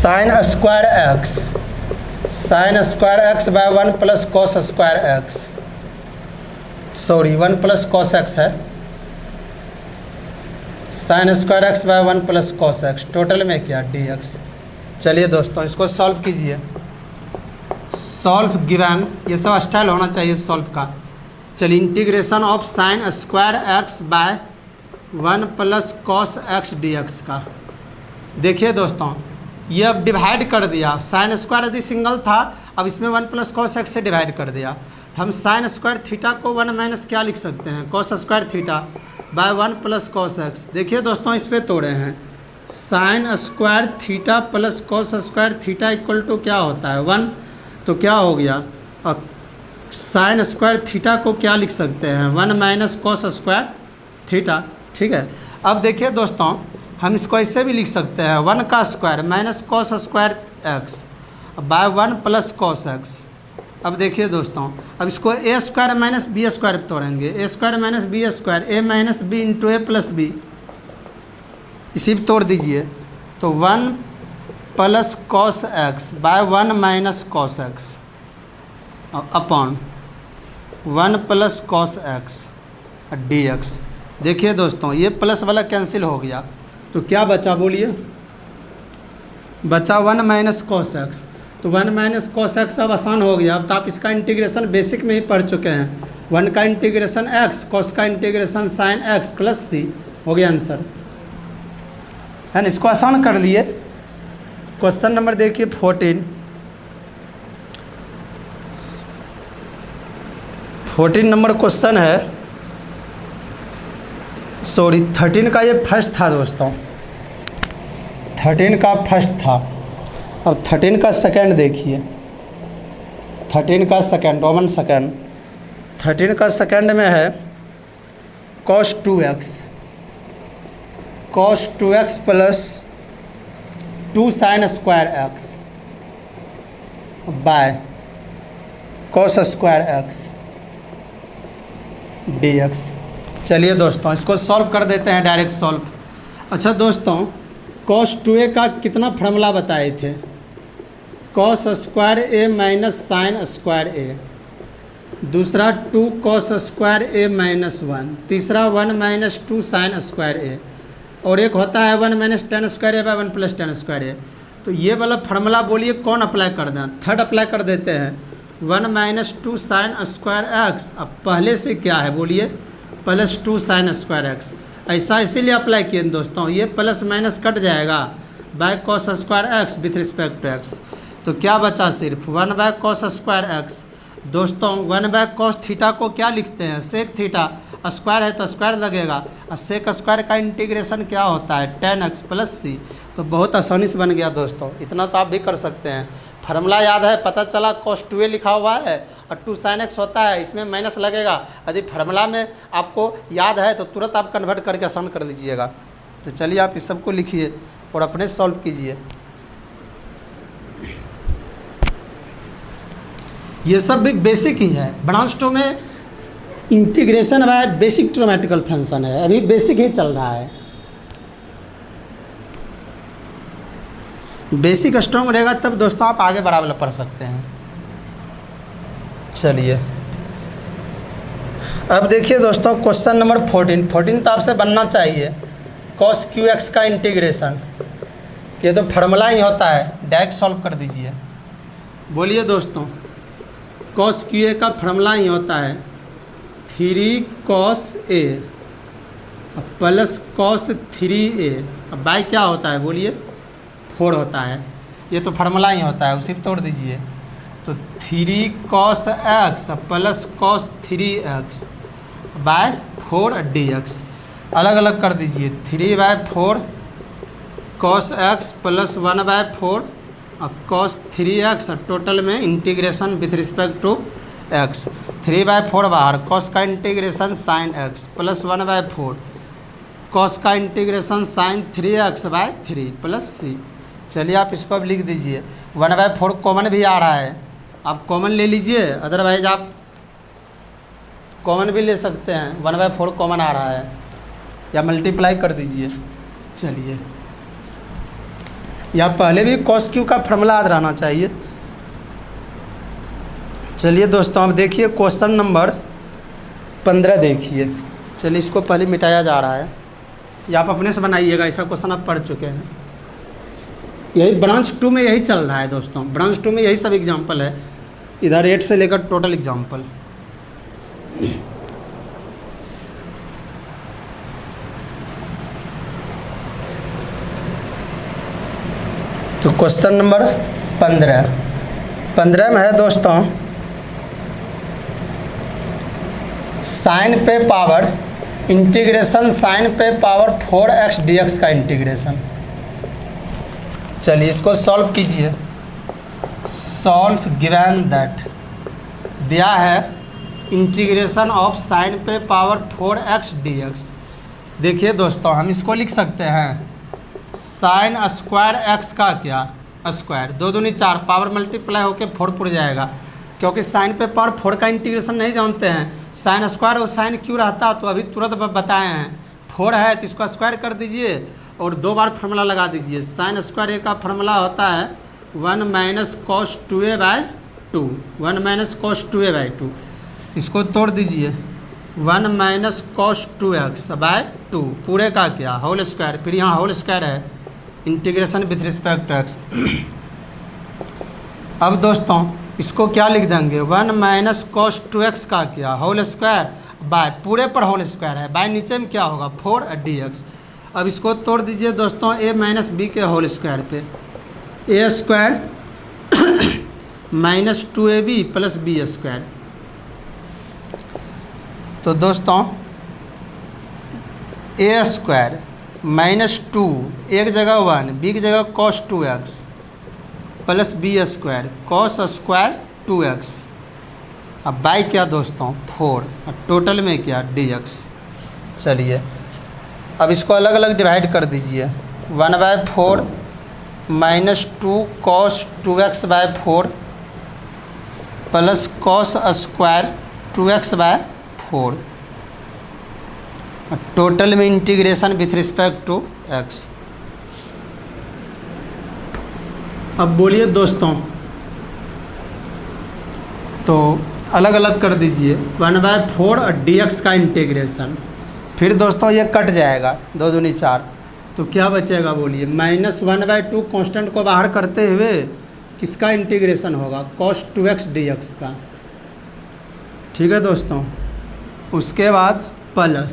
Sign square x, sine square x by 1 plus cos square x, sorry 1 plus cos x है, sine square x by 1 plus cos x, total में क्या D x. चलिए दोस्तों इसको solve कीजिए। Solve given, ये सब style होना चाहिए सॉल्व का। चलिए integration of sine square x by 1 plus cos x d x का। देखिए दोस्तों ये अब डिवाइड कर दिया, साइन स्क्वायर यदि सिंगल था अब इसमें 1 प्लस कॉस एक्स से डिवाइड कर दिया, तो हम साइन स्क्वायर थीटा को 1 माइनस क्या लिख सकते हैं, cos square theta by 1 plus cos x. देखिए दोस्तों इस पे तोड़े हैं, sine square theta plus cos square theta equal to क्या होता है 1, तो क्या हो गया, और साइन स्क्वायर थीटा को क्या लिख सकते हैं 1 माइनस कॉस स्क्वायर थीटा। ठीक है, अब देखिए दोस्तों हम इसको ऐसे भी लिख सकते हैं 1 का square minus cos square x by 1 plus cos x. अब देखिए दोस्तों अब इसको a square minus b square तोड़ेंगे, a square minus b square, a minus b into a plus b, इसी भी तोड़ दीजिए, तो 1 plus cos x by 1 minus cos x upon 1 plus cos x d x. देखिए दोस्तों ये प्लस वाला कैंसिल हो गया, तो क्या बचा बोलिए, बचा 1 माइनस कॉस एक्स, तो 1 माइनस कॉस एक्स अब आसान हो गया। अब तो आप इसका इंटीग्रेशन बेसिक में ही पढ़ चुके हैं, 1 का इंटीग्रेशन एक्स, कॉस का integration sign x plus C, हो गया आंसर है ना। इसको आसान कर लिए। क्वेश्चन नंबर देखिए 14 नंबर क्वेश्चन है, सॉरी 13 का ये फर्स्ट था दोस्तों, 13 का फर्स्ट था, और 13 का सेकंड देखिए, 13 का सेकंड रोमन सेकंड, 13 का सेकंड में है cos 2x plus 2 sign square x bye cos square x d x. चलिए दोस्तों इसको सॉल्व कर देते हैं, डायरेक्ट सॉल्व। अच्छा दोस्तों cos 2a का कितना फार्मूला बताए थे, cos square a minus sine square ए, दूसरा 2 cos स्क्वायर ए माइनस 1, तीसरा 1 माइनस 2 साइन स्क्वायर ए, और एक होता है 1 माइनस टेन स्क्वायर ए बाय 1 प्लस टेन स्क्वायर ए। तो ये वाला फार्मूला बोलिए कौन अप्लाई कर दें, थर्ड अप्लाई कर देते हैं, 1 माइनस 2 साइन स्क्वायर एक्स, अब पहले से क्या है बोलिए प्लस 2 साइन स्क्वायर एक्स, ऐसा इसीलिए अप्लाई किए दोस्तों, ये प्लस माइनस कट जाएगा by cos square x with respect to x, तो क्या बचा सिर्फ 1 बाय कॉस स्क्वायर एक्स। दोस्तों 1 बाय कॉस थीटा को क्या लिखते हैं सेक थीटा, स्क्वायर है तो स्क्वायर लगेगा, और सेक स्क्वायर का इंटीग्रेशन क्या होता है tan x प्लस सी। तो बहुत आसानी से बन गया दोस्तों, इतना तो आप भी कर सकते हैं। फार्मूला याद है, पता चला cos 2a लिखा हुआ है और 2 sin x होता है, इसमें माइनस लगेगा। यदि फार्मूला में आपको याद है तो तुरंत आप कन्वर्ट करके आसान कर लीजिएगा। तो चलिए आप इस सबको लिखिए और अपने सॉल्व कीजिए। ये सब भी बेसिक ही है, ब्रांच 2 में integration by basic trigonometrical function है, अभी बेसिक ही चल रहा है। बेसिक स्ट्रॉन्ग रहेगा तब दोस्तों आप आगे बड़ा वाला पढ़ सकते हैं। चलिए अब देखिए दोस्तों क्वेश्चन नंबर 14 तो आपसे बनना चाहिए, cos QX का इंटीग्रेशन, ये तो फार्मूला ही होता है, डायरेक्ट सॉल्व कर दीजिए। बोलिए दोस्तों cos QA का फार्मूला ही होता है 3 cos A plus cos 3A, अब बाय क्या होता है बोलिए 4 होता है, ये तो फार्मूला ही होता है, उसी पर तोड़ दीजिए। तो 3 cos x plus cos 3x by 4 dx, अलग अलग कर दीजिए, 3 by 4 cos x plus 1 by 4 और cos 3x, टोटल में integration with respect to x, 3 by 4 बाहर, cos का integration sin x plus 1 by 4 cos का integration sin 3x by 3 plus c। चलिए आप इसको अब लिख दीजिए, 1 बाय 4 कॉमन भी आ रहा है, आप कॉमन ले लीजिए, अदरवाइज आप कॉमन भी ले सकते हैं, 1 बाय 4 कॉमन आ रहा है, या मल्टीप्लाई कर दीजिए। चलिए या पहले भी कॉस क्यू का फार्मूला याद रहना चाहिए। चलिए दोस्तों अब देखिए क्वेश्चन नंबर 15 देखिए। चलिए इसको पहले मिटाया जा रहा है, या आप अपने से बनाइएगा, ऐसा क्वेश्चन आप पढ़ चुके हैं। यही ब्रांच 2 में यही चल रहा है दोस्तों, ब्रांच 2 में यही सब एग्जाम्पल है, इधर 8 से लेकर टोटल एग्जाम्पल। तो क्वेश्चन नंबर 15 में है दोस्तों साइन पे पावर इंटीग्रेशन साइन पे पावर 4x dx का इंटीग्रेशन। चलिए इसको सॉल्व कीजिए। सॉल्व गिवन दैट दिया है इंटीग्रेशन ऑफ साइन पे पावर 4x dx। देखिए दोस्तों हम इसको लिख सकते हैं साइन स्क्वायर x का क्या स्क्वायर, 2 दूनी 4, पावर मल्टीप्लाई होकर 4 पुर जाएगा, क्योंकि साइन पे पावर 4 का इंटीग्रेशन नहीं जानते हैं। साइन स्क्वायर और साइन क्यों रहता तो अभी तुरंत बताए हैं। 4 है तो इसको स्क्वायर कर दीजिए और 2 बार फार्मूला लगा दीजिए। साइन स्क्वायर का फार्मूला होता है 1 minus cos 2a/2, 1 minus cos 2a/2। इसको तोड़ दीजिए 1 माइनस कॉस 2x/2 पूरे का क्या होल स्क्वायर, फिर यहाँ होल स्क्वायर है integration with respect to x. अब दोस्तों इसको क्या लिख देंगे 1 माइनस कॉस 2x का क्या होल स्क्वायर बाय पूरे पर होल स्क्वायर है, बाय नीचे में क्या होगा 4 dx। अब इसको तोड़ दीजिए दोस्तों a माइनस बी के होल स्क्वायर पे, a स्क्वायर minus 2ab plus b square. तो दोस्तों a स्क्वायर माइनस 2 एक जगह 1 बी की जगह cos 2x plus b square cos square 2x। अब बाई क्या दोस्तों 4, टोटल में क्या dx। चलिए अब इसको अलग अलग डिवाइड कर दीजिए 1/4 minus 2 cos 2x/4 plus cos square 2x/4, total में integration with respect to x। अब बोलिए दोस्तों, तो अलग अलग कर दीजिए 1/4 dx का इंटीग्रेशन, फिर दोस्तों ये कट जाएगा 2 दूनी 4, तो क्या बचेगा बोलिए -1/2 कांस्टेंट को बाहर करते हुए किसका इंटीग्रेशन होगा cos 2x dx का। ठीक है दोस्तों, उसके बाद प्लस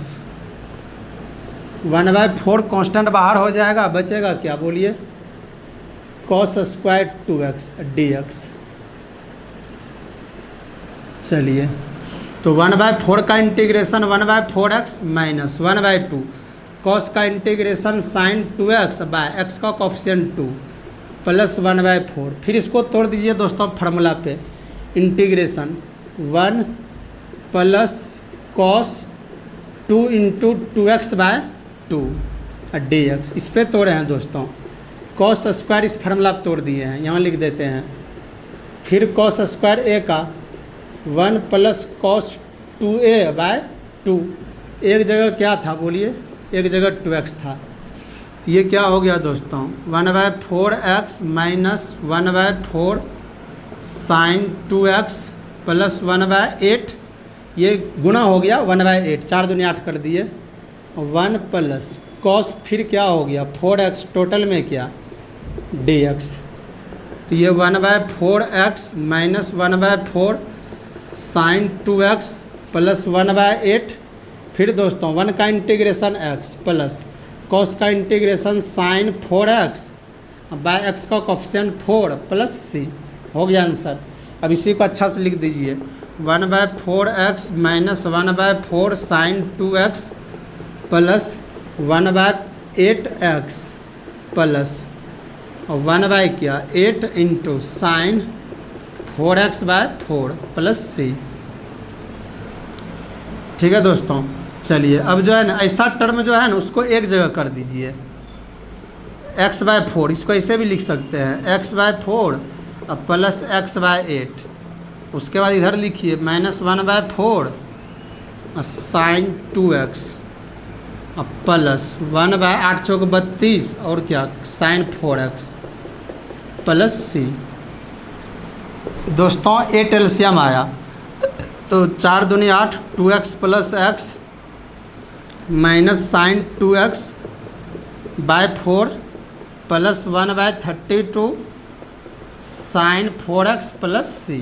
1/4 कांस्टेंट बाहर हो जाएगा, बचेगा क्या बोलिए cos स्क्वायर 2x dx। चलिए तो 1/4 का इंटीग्रेशन 1/4x माइनस 1/2 cos का integration sin 2x by x का कोफिशिएंट 2 प्लस 1/4। फिर इसको तोड़ दीजिए दोस्तों फार्मूला पे, integration 1 plus cos 2 into 2x/2 dx। इस पर तोड़े हैं दोस्तों, cos स्क्वायर इस फार्मूला पर तोड़ दिए हैं, यहाँ लिख देते हैं। फिर cos स्क्वायर a का 1 प्लस cos 2a/2, एक जगह क्या था बोलिए, एक जगह 2x था, तो ये क्या हो गया दोस्तों 1/4x minus 1/4 sine 2x plus 1/8, ये गुणा हो गया 1/8, 4 दूनी 8 कर दिए, 1 प्लस cos फिर क्या हो गया 4x, टोटल में क्या dx। तो ये 1/4x minus 1/4 sine 2x plus 1/8, फिर दोस्तों 1 का इंटीग्रेशन x प्लस cos का integration sine 4x by x का कोफिशिएंट 4 प्लस c, हो गया आंसर। अब इसी को अच्छा से लिख दीजिए 1/4x minus 1/4 sine 2x plus 1/8x plus 1/8 into sine 4x/4 plus c। ठीक है दोस्तों, चलिए अब जो है ना ऐसा टर्म जो है ना उसको एक जगह कर दीजिए x/4, इसको ऐसे भी लिख सकते हैं x/4 अब प्लस x/8, उसके बाद इधर लिखिए -1/4 साइन 2x अब प्लस 1/8 × 32 और क्या साइन 4x प्लस सी। दोस्तों 8 एलसीएम आया तो 4 दूनी 8, 2x plus x minus sine 2x by 4 plus 1/32 sine 4x plus C.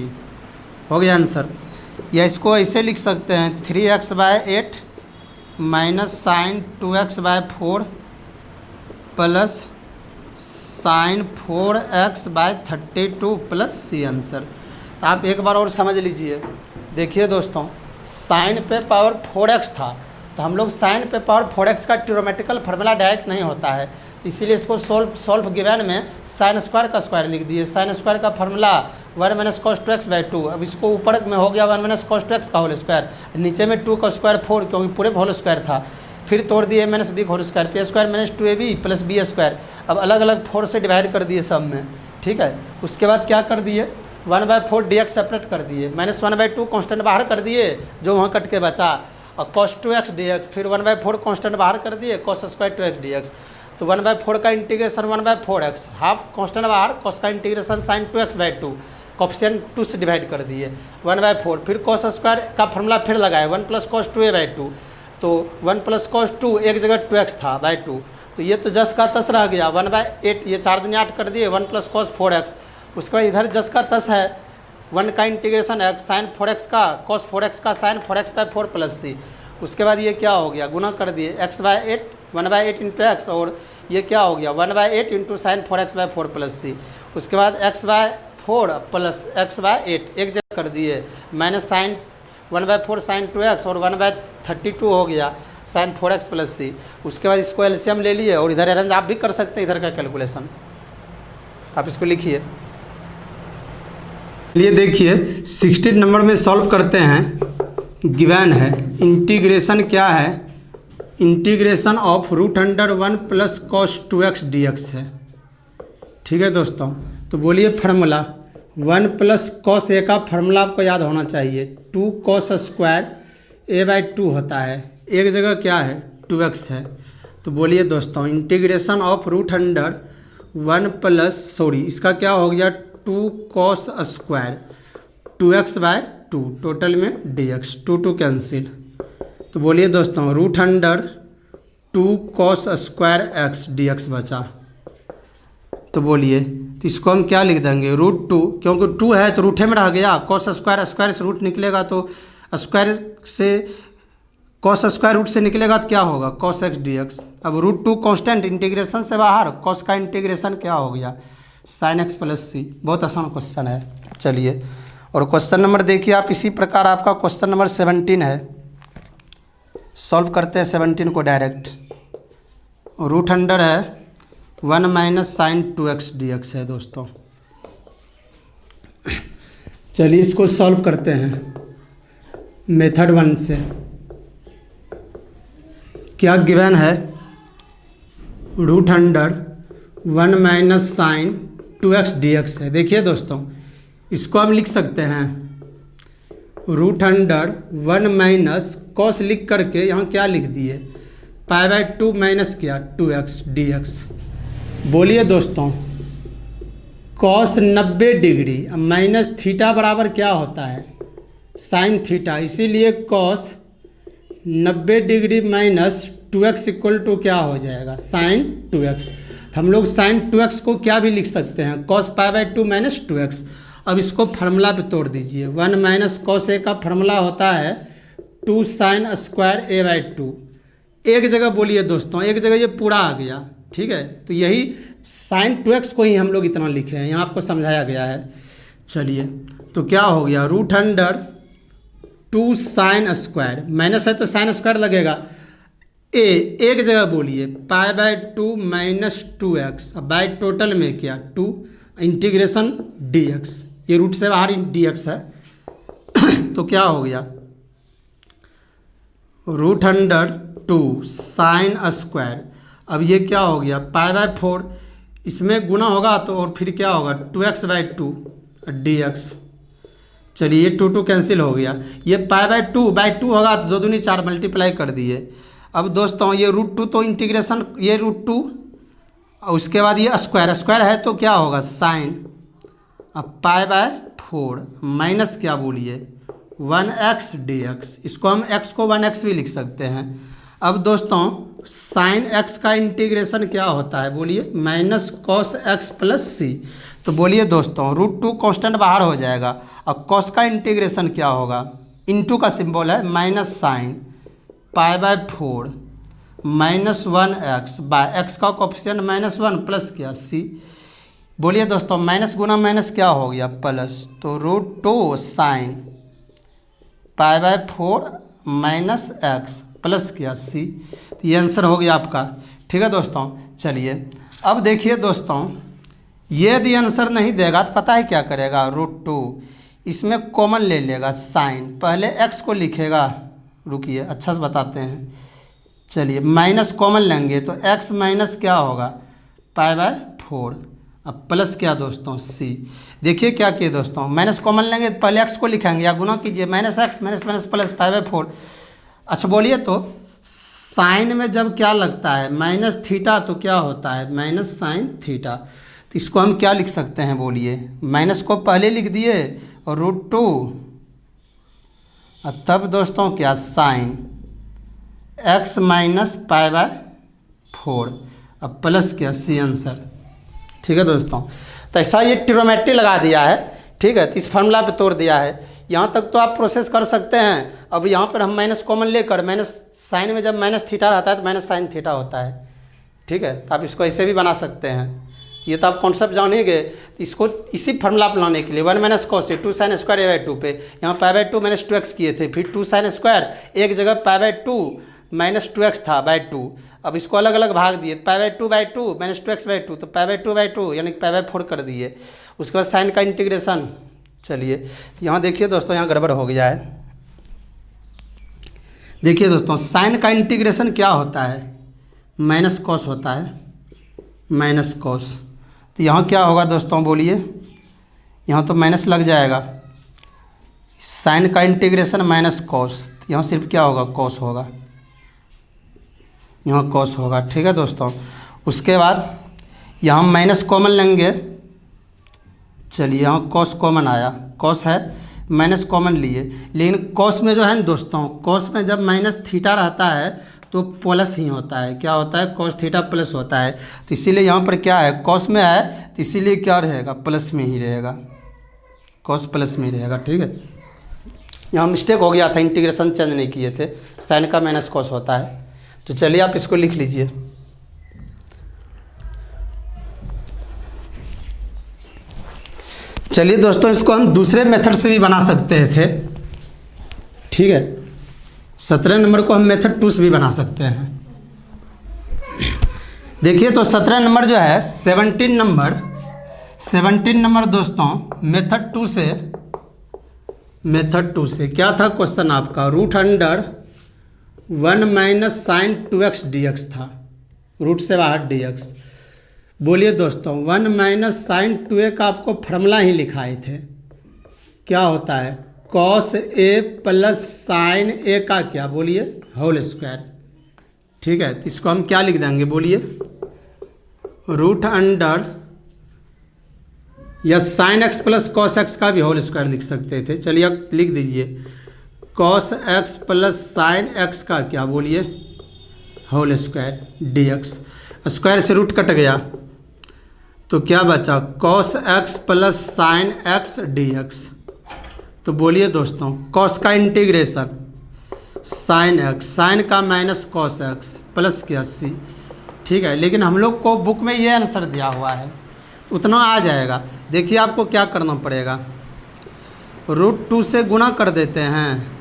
हो गया आंसर। या इसको ऐसे लिख सकते हैं 3x/8 minus sine 2x/4 plus sine 4x/32 plus c answer. तो आप एक बार और समझ लीजिए। देखिए दोस्तों, साइन पे पावर 4x था तो हम लोग साइन पे पावर 4x का ट्रिग्नोमेट्रिकल फार्मूला डायरेक्ट नहीं होता है, इसीलिए इसको सॉल्व गिवन में साइन स्क्वायर का स्क्वायर लिख दिए। साइन स्क्वायर का फार्मूला 1 माइनस कॉस 2x/2। अब इसको ऊपर में हो गया 1 माइनस कॉस 2x का होल स्क्वायर, नीचे में 2 का स्क्वायर 4 क्योंकि पूरे होल स्क्वायर था। फिर तोड़ दिए माइनस बी होल स्क्वायर, पे square minus 2ab plus b square. अब अलग अलग 4 से डिवाइड कर दिए सब में, ठीक है। उसके बाद क्या कर दिए 1/4 dx सेपरेट कर दिए, माइनस 1/2 कॉन्स्टेंट बाहर कर दिए जो वहाँ कट के बचा, और cos 2x dx, फिर 1/4 कॉन्स्टेंट बाहर कर दिए cos स्क्वायर 2x dx। तो 1/4 का इंटीग्रेशन 1/4x, हाफ कॉन्स्टेंट बाहर, cos का इंटीग्रेशन साइन 2x/2, कॉफिशिएंट 2 से डिवाइड कर दिए 1/4। फिर cos स्क्वायर का फॉर्मूला फिर लगाए 1 प्लस cos 2a/2, तो 1 प्लस cos 2 एक जगह 2x था बाई 2, तो ये तो जस का तस रह गया 1/8, ये 4 दूनी 8 कर दिए 1 प्लस cos 4x। उसके बाद इधर जस का तस है 1 का इंटीग्रेशन x साइन 4x का cos 4x का साइन 4x/4 प्लस सी। उसके बाद ये क्या हो गया, गुना कर दिए x/8 1/8 इंटू एक्स, और ये क्या हो गया 1/8 इंटू साइन 4x/4 प्लस सी। उसके बाद x/4 प्लस x/8 एक जगह कर दिए, माइनस साइन 1/4 साइन 2x और 1/32 हो गया साइन 4x प्लस सी। उसके बाद इसको एलसीएम ले लिए और इधर अरेंज आप भी कर सकते हैं, इधर का कैलकुलेशन आप इसको लिखिए। लिए देखिए 16 नंबर में सॉल्व करते हैं। गिवन है इंटीग्रेशन क्या है, integration of √1 plus cos 2x dx है, ठीक है दोस्तों। तो बोलिए फार्मूला 1 प्लस cos a का फार्मूला आपको याद होना चाहिए 2 cos स्क्वायर a/2 होता है, एक जगह क्या है 2x है। तो बोलिए दोस्तों इंटीग्रेशन ऑफ √1 प्लस इसका क्या हो गया 2 cos स्क्वायर 2x/2 टोटल में dx, 2 कैंसिल। तो बोलिए दोस्तों √2 cos स्क्वायर x dx बचा। तो बोलिए तो इसको हम क्या लिख देंगे √2, क्योंकि 2 है तो रूठे में रह गया, cos स्क्वायर से रूट निकलेगा तो स्क्वायर से cos स्क्वायर रूट से निकलेगा तो क्या होगा cos x dx। अब √2 कांस्टेंट इंटीग्रेशन से बाहर, cos का इंटीग्रेशन क्या हो गया sin x प्लस सी। बहुत आसान क्वेश्चन है। चलिए और क्वेश्चन नंबर देखिए आप, इसी प्रकार आपका क्वेश्चन नंबर 17 है, सॉल्व करते हैं 17 को डायरेक्ट। √100 है 1 माइनस साइन 2x dx है दोस्तों। चलिए इसको सॉल्व करते हैं मेथड 1 से। क्या गिवन है √100 1 माइनस साइन 2x dx है। देखिए दोस्तों इसको हम लिख सकते हैं √100 1 माइनस cos लिख करके यहाँ क्या लिख दिए π/2 माइनस किया 2x dx। बोलिए दोस्तों cos 90 डिग्री माइनस थीटा बराबर क्या होता है साइन थीटा, इसीलिए cos 90 degree minus 2x equal to क्या हो जाएगा साइन 2x। तो हम लोग साइन 2x को क्या भी लिख सकते हैं cos π/2 माइनस 2x। अब इसको फार्मूला पे तोड़ दीजिए 1 माइनस cos a का फार्मूला होता है 2 साइन स्क्वायर a/2। एक जगह बोलिए दोस्तों, एक जगह ये पूरा आ गया, ठीक है। तो यही साइन 2x को ही हम लोग इतना लिखे हैं, यहाँ आपको समझाया गया है। चलिए तो क्या हो गया √100 2 साइन स्क्वायर, माइनस है तो साइन स्क्वायर लगेगा, एक जगह बोलिए π/2 माइनस 2x, अब बाई टोटल में क्या 2 इंटीग्रेशन dx, ये रूट से बाहर dx है। तो क्या हो गया √100 2 साइन स्क्वायर, अब ये क्या हो गया π/4, इसमें गुना होगा तो और फिर क्या होगा 2x/2 dx। चलिए ये 2 कैंसिल हो गया, ये π/2 होगा तो 2 दूनी 4 मल्टीप्लाई कर दिए। अब दोस्तों ये √2 तो इंटीग्रेशन, ये √2 और उसके बाद ये स्क्वायर, स्क्वायर है तो क्या होगा साइन, अब पाई बाय 4 माइनस क्या बोलिए 1x dx, इसको हम x को 1x भी लिख सकते हैं। अब दोस्तों साइन x का इंटीग्रेशन क्या होता है बोलिए minus cos x plus C. तो बोलिए दोस्तों √2 कांस्टेंट बाहर हो जाएगा और कॉस का इंटीग्रेशन क्या होगा, इनटू का सिंबल है minus sine pi by 4 minus 1x bye x का कोफिशिएंट -1 प्लस क्या सी। बोलिए दोस्तों माइनस गुना माइनस क्या हो गया प्लस, तो √2 sine pi by 4 minus x plus क्या सी। तो ये आंसर हो गया आपका। ठीक है दोस्तों, चलिए अब देखिए दोस्तों, ये यदि आंसर नहीं देगा तो पता है क्या करेगा, √2 इसमें कॉमन ले लेगा साइन, पहले x को लिखेगा, रुकिए अच्छा से बताते हैं, चलिए माइनस कॉमन लेंगे तो x माइनस क्या होगा पाई बाय 4, अब प्लस क्या दोस्तों सी। देखिए क्या किए दोस्तों, माइनस कॉमन लेंगे तो पहले x को लिखेंगे या गुना कीजिए minus x minus minus plus pi by 4। अच्छा बोलिए तो साइन में जब क्या लगता है माइनस थीटा तो क्या होता है माइनस साइन थीटा, तो इसको हम क्या लिख सकते हैं बोलिए, माइनस को पहले लिख दिए और √2 और तब दोस्तों क्या sine x minus pi by 4 अब प्लस क्या सी आंसर। ठीक है दोस्तों, तो ऐसा ये ट्रिग्नोमेट्री लगा दिया है। ठीक है, तो इस फार्मूला पे तोड़ दिया है। यहाँ तक तो आप प्रोसेस कर सकते हैं। अब यहाँ पर हम माइनस कॉमन लेकर, माइनस साइन में जब माइनस थीटा रहता है तो माइनस साइन थीटा होता है। ठीक है, तो आप इसको ऐसे भी बना सकते हैं। ये तो आप कॉन्सेप्ट जानेंगे, तो इसको इसी फार्मूला पर लाने के लिए 1 minus cos 2 sine square A by 2 पे यहाँ पाई बाय 2 माइनस 2x किए थे, फिर 2 साइन स्क्वायर, एक जगह पाई बाय 2 माइनस 2x था बाय 2, अब इसको अलग अलग भाग दिए, पाई बाय 2 माइनस 2x बाय 2 तो पाई बाय 2 यानी पाई बाय 4 कर दिए। उसके बाद साइन का इंटीग्रेशन, चलिए यहाँ देखिए दोस्तों, यहाँ गड़बड़ हो गया है। देखिए दोस्तों साइन का इंटीग्रेशन क्या होता है माइनस कॉस होता है, माइनस कॉस। तो यहाँ क्या होगा दोस्तों बोलिए, यहाँ तो माइनस लग जाएगा, साइन का इंटीग्रेशन माइनस कॉस, तो यहाँ सिर्फ क्या होगा कॉस होगा, यहाँ कॉस होगा। ठीक है दोस्तों, उसके बाद यहाँ माइनस कॉमन लेंगे, चलिए यहाँ कॉस कॉमन आया, कॉस है माइनस कॉमन लिए, लेकिन कॉस में जो है ना दोस्तों, कॉस में जब माइनस थीटा रहता है तो प्लस ही होता है, क्या होता है कॉस थीटा प्लस होता है। तो इसीलिए यहाँ पर क्या है कॉस में है तो इसीलिए क्या रहेगा प्लस में ही रहेगा, कॉस प्लस में ही रहेगा। ठीक है, यहाँ मिस्टेक हो गया था, इंटीग्रेशन चेंज नहीं किए थे, साइन का माइनस कॉस होता है। तो चलिए आप इसको लिख लीजिए। चलिए दोस्तों इसको हम दूसरे मेथड से भी बना सकते थे। ठीक है, 17 नंबर को हम मेथड 2 से भी बना सकते हैं। देखिए तो 17 नंबर जो है 17 नंबर दोस्तों मेथड 2 से क्या था क्वेश्चन आपका, √1 माइनस साइन 2x dx था, रूट से बाहर dx। बोलिए दोस्तों 1 माइनस साइन 2a का आपको फार्मूला ही लिखाए थे, क्या होता है cos a plus sign a का क्या बोलिए होल स्क्वायर। ठीक है, तो इसको हम क्या लिख देंगे बोलिए, √, या sine x plus cos x का भी होल स्क्वायर लिख सकते थे। चलिए आप लिख दीजिए cos x plus sign x का क्या बोलिए होल स्क्वायर dx, स्क्वायर से रूट कट गया तो क्या बचा cos x plus sign x dx। तो बोलिए दोस्तों कॉस का इंटीग्रेशन साइन x, साइन का माइनस कॉस x प्लस क्या सी। ठीक है, लेकिन हम लोग को बुक में ये आंसर दिया हुआ है, उतना आ जाएगा। देखिए आपको क्या करना पड़ेगा, √2 से गुणा कर देते हैं,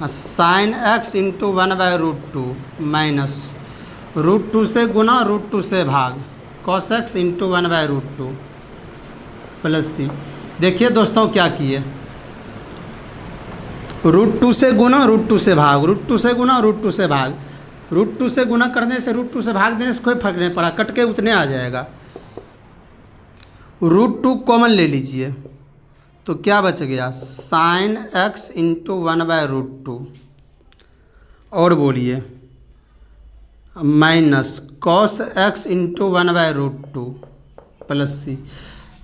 साइन x इंटू 1/√2 माइनस √2 से गुणा √2 से भाग cos x into 1/√2 plus C. देखिए दोस्तों क्या किए, √2 से गुना √2 से भाग, √2 से गुना √2 से भाग, √2 से गुना करने से √2 से भाग देने से कोई फर्क नहीं पड़ा, कट के उतने आ जाएगा। √2 कॉमन ले लीजिए तो क्या बच गया साइन x इंटू 1/√2 और बोलिए minus cos x into 1/√2 plus C.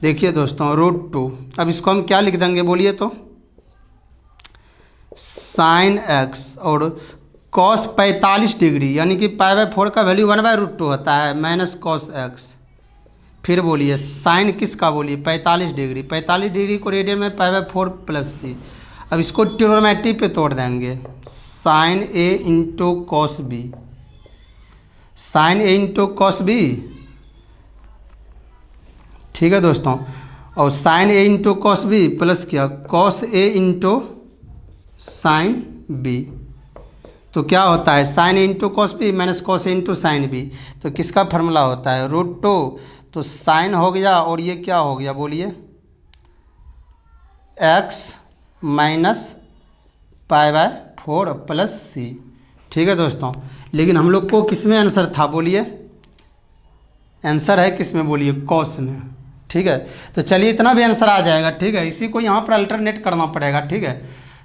देखिए दोस्तों √2, अब इसको हम क्या लिख देंगे बोलिए तो, साइन एक्स और कॉस 45 डिग्री यानी कि π/4 का वैल्यू 1/√2 होता है माइनस कॉस एक्स। फिर बोलिए साइन किसका बोलिए 45 डिग्री, 45 डिग्री को रेडियन में π/4 प्लस सी। अब इसको ट्रिग्नोमेट्री पे तोड़ देंगे, sine A into cos B, sine A into cos B, ठीक है दोस्तों, और sine A into cos B plus क्या cos A into sine B. तो क्या होता है sine A into cos B minus cos A into sine B. तो किसका फार्मूला होता है √2, तो साइन हो गया और ये क्या हो गया बोलिए एक्स माइनस π/4 प्लस सी। ठीक है दोस्तों, लेकिन हम लोग को किस में आंसर था बोलिए, आंसर है किस में बोलिए कॉस में। ठीक है, तो चलिए इतना भी आंसर आ जाएगा। ठीक है, इसी को यहाँ पर अल्टरनेट करना पड़ेगा। ठीक है,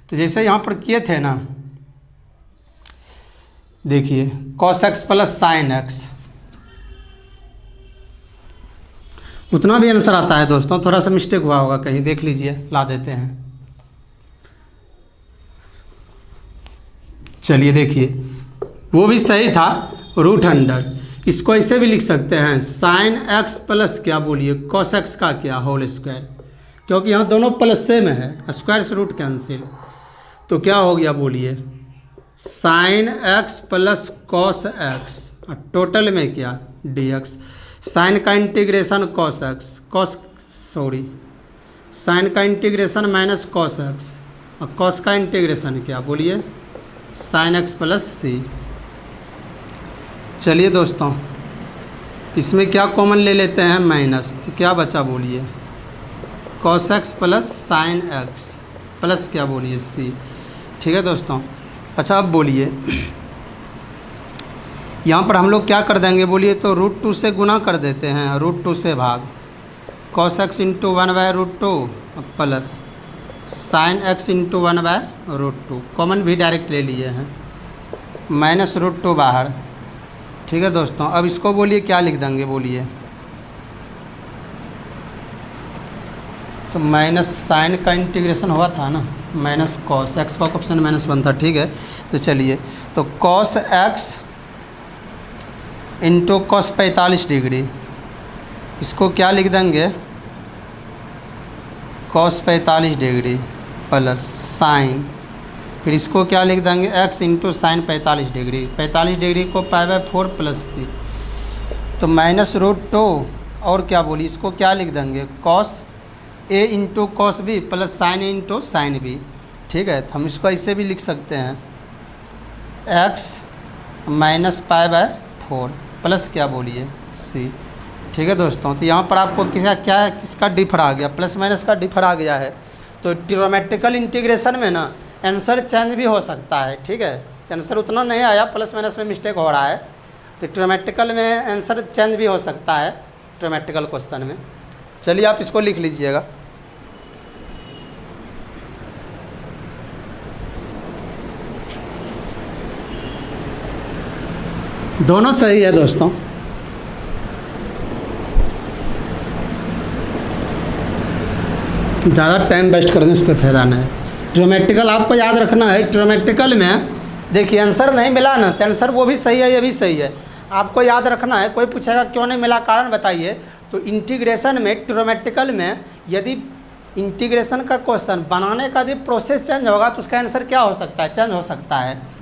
तो जैसे यहाँ पर किए थे ना, देखिए cos x plus sine x, उतना भी आंसर आता है दोस्तों। थोड़ा सा मिस्टेक हुआ होगा कहीं, देख लीजिए, ला देते हैं। चलिए देखिए, वो भी सही था √100। इसको ऐसे भी लिख सकते हैं साइन एक्स प्लस क्या बोलिए कॉस एक्स का क्या होल स्क्वायर, क्योंकि यहाँ दोनों प्लस से में है, स्क्वायर से रूट कैंसिल। तो क्या हो गया बोलिए sine x plus cos x, total में क्या dx, साइन का इंटीग्रेशन कॉस एक्स, साइन का इंटीग्रेशन माइनस कॉस एक्स, और कॉस का इंटीग्रेशन क्या बोलिए साइन एक्स प्लस सी। चलिए दोस्तों, इसमें क्या कॉमन ले लेते हैं माइनस, तो क्या बचा बोलिए cos x plus sine x plus क्या बोलिए सी। ठीक है दोस्तों, अच्छा अब बोलिए यहाँ पर हम लोग क्या कर देंगे बोलिए, तो √2 से गुना कर देते हैं, √2 से भाग cos x into 1/√2 plus sine x into 1/√2, common भी डायरेक्ट ले लिए हैं, माइनस √2 बाहर। ठीक है दोस्तों, अब इसको बोलिए क्या लिख देंगे बोलिए, तो माइनस साइन का इंटीग्रेशन हुआ था ना, माइनस कॉस एक्स का ऑप्शन -1 था। ठीक है, तो चलिए, तो cos x into cos 45 degree, इसको क्या लिख देंगे कॉस 45 डिग्री प्लस साइन, फिर इसको क्या लिख देंगे x into sine 45 degree, 45 degree को π/4 प्लस सी, तो माइनस √2 और क्या बोली इसको क्या लिख देंगे cos A into cos B plus sine A into sine B. ठीक है, तो हम इसको ऐसे भी लिख सकते हैं एक्स माइनस π/4 प्लस क्या बोलिए सी। ठीक है दोस्तों, तो यहाँ पर आपको किसका डिफर आ गया, प्लस माइनस का डिफर आ गया है। तो ट्रिग्नोमेट्रिकल इंटीग्रेशन में ना आंसर चेंज भी हो सकता है। ठीक है, आंसर उतना नहीं आया, प्लस माइनस में मिस्टेक हो रहा है, तो ट्रिग्नोमेट्रिकल में आंसर चेंज भी हो सकता है ट्रिग्नोमेट्रिकल क्वेश्चन में। चलिए आप इसको लिख लीजिएगा, दोनों सही है दोस्तों। ज़्यादा टाइम वेस्ट करने से कोई फायदा नहीं है। ट्रिग्नोमेट्रिकल आपको याद रखना है, ट्रिग्नोमेट्रिकल में देखिए आंसर नहीं मिला ना, तो आंसर वो भी सही है ये भी सही है, आपको याद रखना है। कोई पूछेगा क्यों नहीं मिला, कारण बताइए, तो इंटीग्रेशन में ट्रिग्नोमेट्रिकल में यदि इंटीग्रेशन का क्वेश्चन बनाने का यदि प्रोसेस चेंज होगा तो उसका आंसर क्या हो सकता है, चेंज हो सकता है।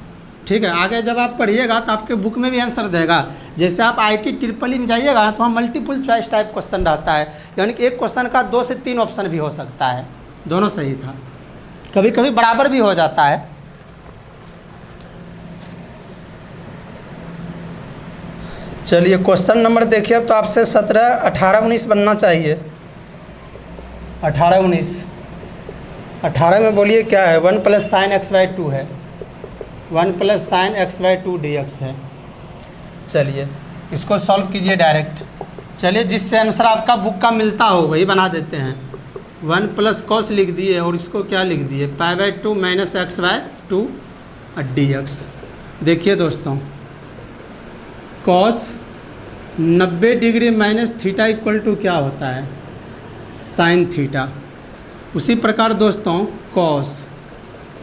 ठीक है, आगे जब आप पढ़िएगा तो आपके बुक में भी आंसर देगा। जैसे आप IT ट्रिपल में जाइएगा तो वहाँ मल्टीपल चॉइस टाइप क्वेश्चन रहता है, यानी कि एक क्वेश्चन का 2 से 3 ऑप्शन भी हो सकता है। दोनों सही था, कभी कभी बराबर भी हो जाता है। चलिए क्वेश्चन नंबर देखिए, अब तो आपसे 17, 18, 19 बनना चाहिए। 18, 19, 18 में बोलिए क्या है 1 + sin x/2 है, 1 + sin x/2 dx है। चलिए इसको सॉल्व कीजिए डायरेक्ट। चलिए जिससे आंसर आपका बुक का मिलता हो वही बना देते हैं। 1 + cos लिख दिए और इसको क्या लिख दिए π/2 - x/2 dx। देखिए दोस्तों cos 90 degree minus theta equal to क्या होता है, साइन थीटा। उसी प्रकार दोस्तों कॉस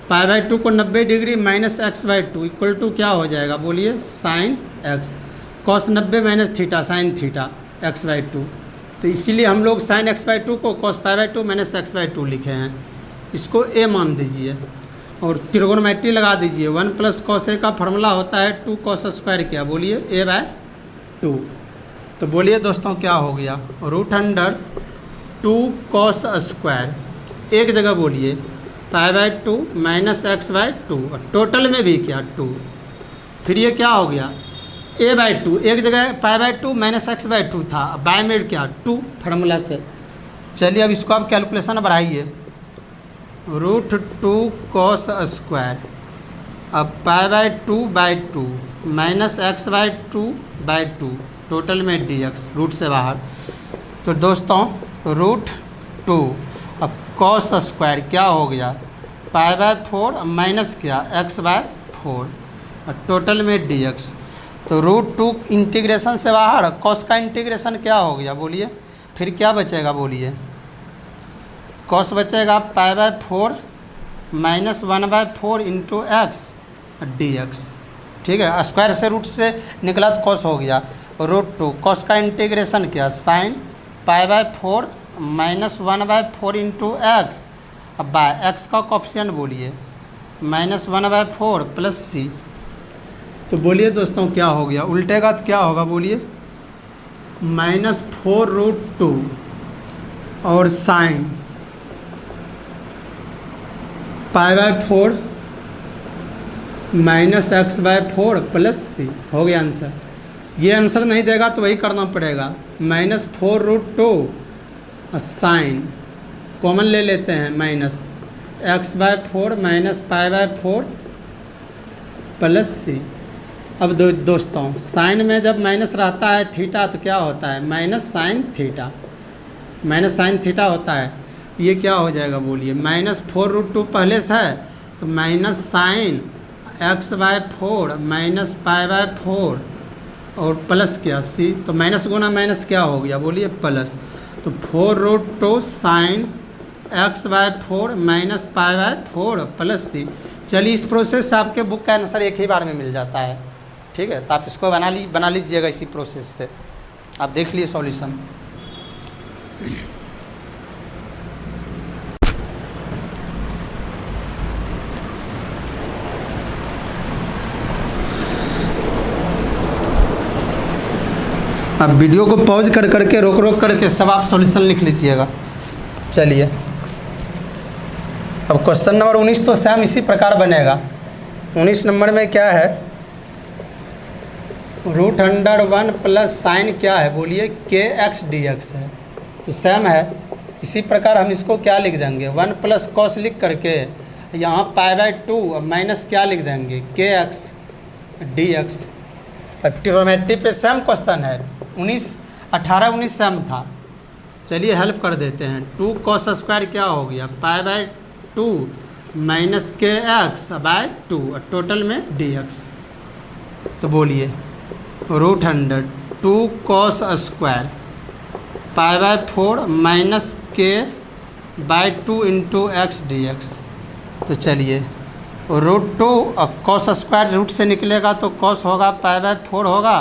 पाई बाई 2 को 90 degree minus x by 2 equal to क्या हो जाएगा, बोलिए sine x. Cos 90 minus theta sine theta x by 2, तो इसीलिए हम लोग साइन एक्स बाई 2 को cos pi by 2 minus x by 2 लिखे हैं। इसको ए मान दीजिए और त्रिकोणमिति लगा दीजिए। 1 प्लस कॉस ए का फॉर्मूला होता है 2 कॉस स्क्वायर, क्या बोलिए ए बाय 2। तो बोलिए दोस्तों क्या हो गया, रूट अंडर 2 कॉस स्क्वायर, एक जगह बोलिए पाई बाई 2 माइनस एक्स बाई 2 और टोटल में भी क्या 2, फिर ये क्या हो गया ए बाई 2, एक जगह पाई बाई 2 माइनस एक्स बाई 2 था, बाय में क्या 2 फार्मूला से। चलिए अब इसको आप कैलकुलेशन बढ़ाइए, रूट 2 कॉस स्क्वायर, अब पाई by 2 by 2 minus x by 2 by 2 total में डी एक्स, रूट से बाहर। तो दोस्तों रूट 2 अब कॉस स्क्वायर क्या हो गया, पाई बाई 4 माइनस क्या एक्स बाय 4 और टोटल में डी एक्स। तो रूट 2 इंटीग्रेशन से बाहर, कॉस का इंटीग्रेशन क्या हो गया बोलिए, फिर क्या बचेगा बोलिए, कॉस बचेगा पाई by 4 minus 1 by 4 into x d x. ठीक है, स्क्वायर से रूट से निकला तो कॉस हो गया, रूट 2 कॉस का इंटीग्रेशन क्या sign pi by 4 minus 1 by 4 into x, अब बाय एक्स का कोफिशिएंट बोलिए माइनस 1 बाई 4 प्लस सी। तो बोलिए दोस्तों क्या हो गया, उल्टेगा तो क्या होगा बोलिए, -4 रूट 2 और sine pi by 4 minus x by 4 plus C, हो गया आंसर। ये आंसर नहीं देगा तो वही करना पड़ेगा, -4 रूट 2 और साइन कॉमन ले लेते हैं minus x by 4 minus pi by 4 plus C. अब दोस्तों साइन में जब माइनस रहता है थीटा तो क्या होता है minus sine theta, minus sine theta होता है। ये क्या हो जाएगा बोलिए, -4 रूट 2 पहले से है तो minus sine x by 4 minus pi by 4 और प्लस क्या सी, तो माइनस गुना माइनस क्या हो गया बोलिए प्लस। तो 4 root 2 sine x by 4 minus pi by 4 plus C. चलिए इस प्रोसेस से आपके बुक का आंसर एक ही बार में मिल जाता है। ठीक है, तो आप इसको बना लीजिएगा इसी प्रोसेस से, आप देख लिए सॉल्यूशन। अब वीडियो को पॉज कर करके रोक करके सब आप सॉल्यूशन लिख लीजिएगा। चलिए अब क्वेश्चन नंबर 19 तो सेम इसी प्रकार बनेगा। 19 नंबर में क्या है, रूट अंडर 1 प्लस साइन क्या है बोलिए के एक्स डी एक्स है, तो सेम है। इसी प्रकार हम इसको क्या लिख देंगे 1 प्लस कॉस लिख करके यहाँ पाई बाई 2 माइनस क्या लिख देंगे के एक्स डी एक्स। ट्रिग्नोमेट्री पे सेम क्वेश्चन है, 18-19 सेम था। चलिए हेल्प कर देते हैं, 2 कॉस स्क्वायर क्या हो गया पाई बाई 2 माइनस के एक्स बाय 2 और टोटल में डी एक्स। तो बोलिए root under 2 cos square pi by 4 minus के by 2 into x d x. तो चलिए रूट 2 कॉस स्क्वायर रूट से निकलेगा तो कॉस होगा पाई बाय 4 होगा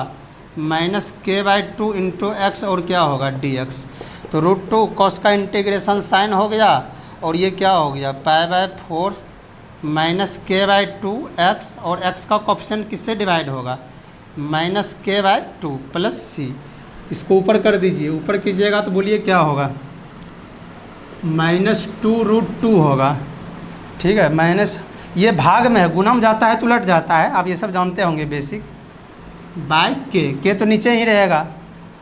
माइनस के बाय 2 इंटू एक्स और क्या होगा डी एक्स। तो रूट 2 कॉस का इंटीग्रेशन साइन हो गया और ये क्या हो गया पाई बाय 4 माइनस के बाय 2 एक्स और एक्स का कोफिशिएंट किससे डिवाइड होगा माइनस के बाय 2 प्लस सी। इसको ऊपर कर दीजिए, ऊपर कीजिएगा तो बोलिए क्या होगा -2 रूट 2 होगा। ठीक है, माइनस ये भाग में है, गुणा में जाता है तो उलट जाता है, आप ये सब जानते होंगे बेसिक। बाय के तो नीचे ही रहेगा,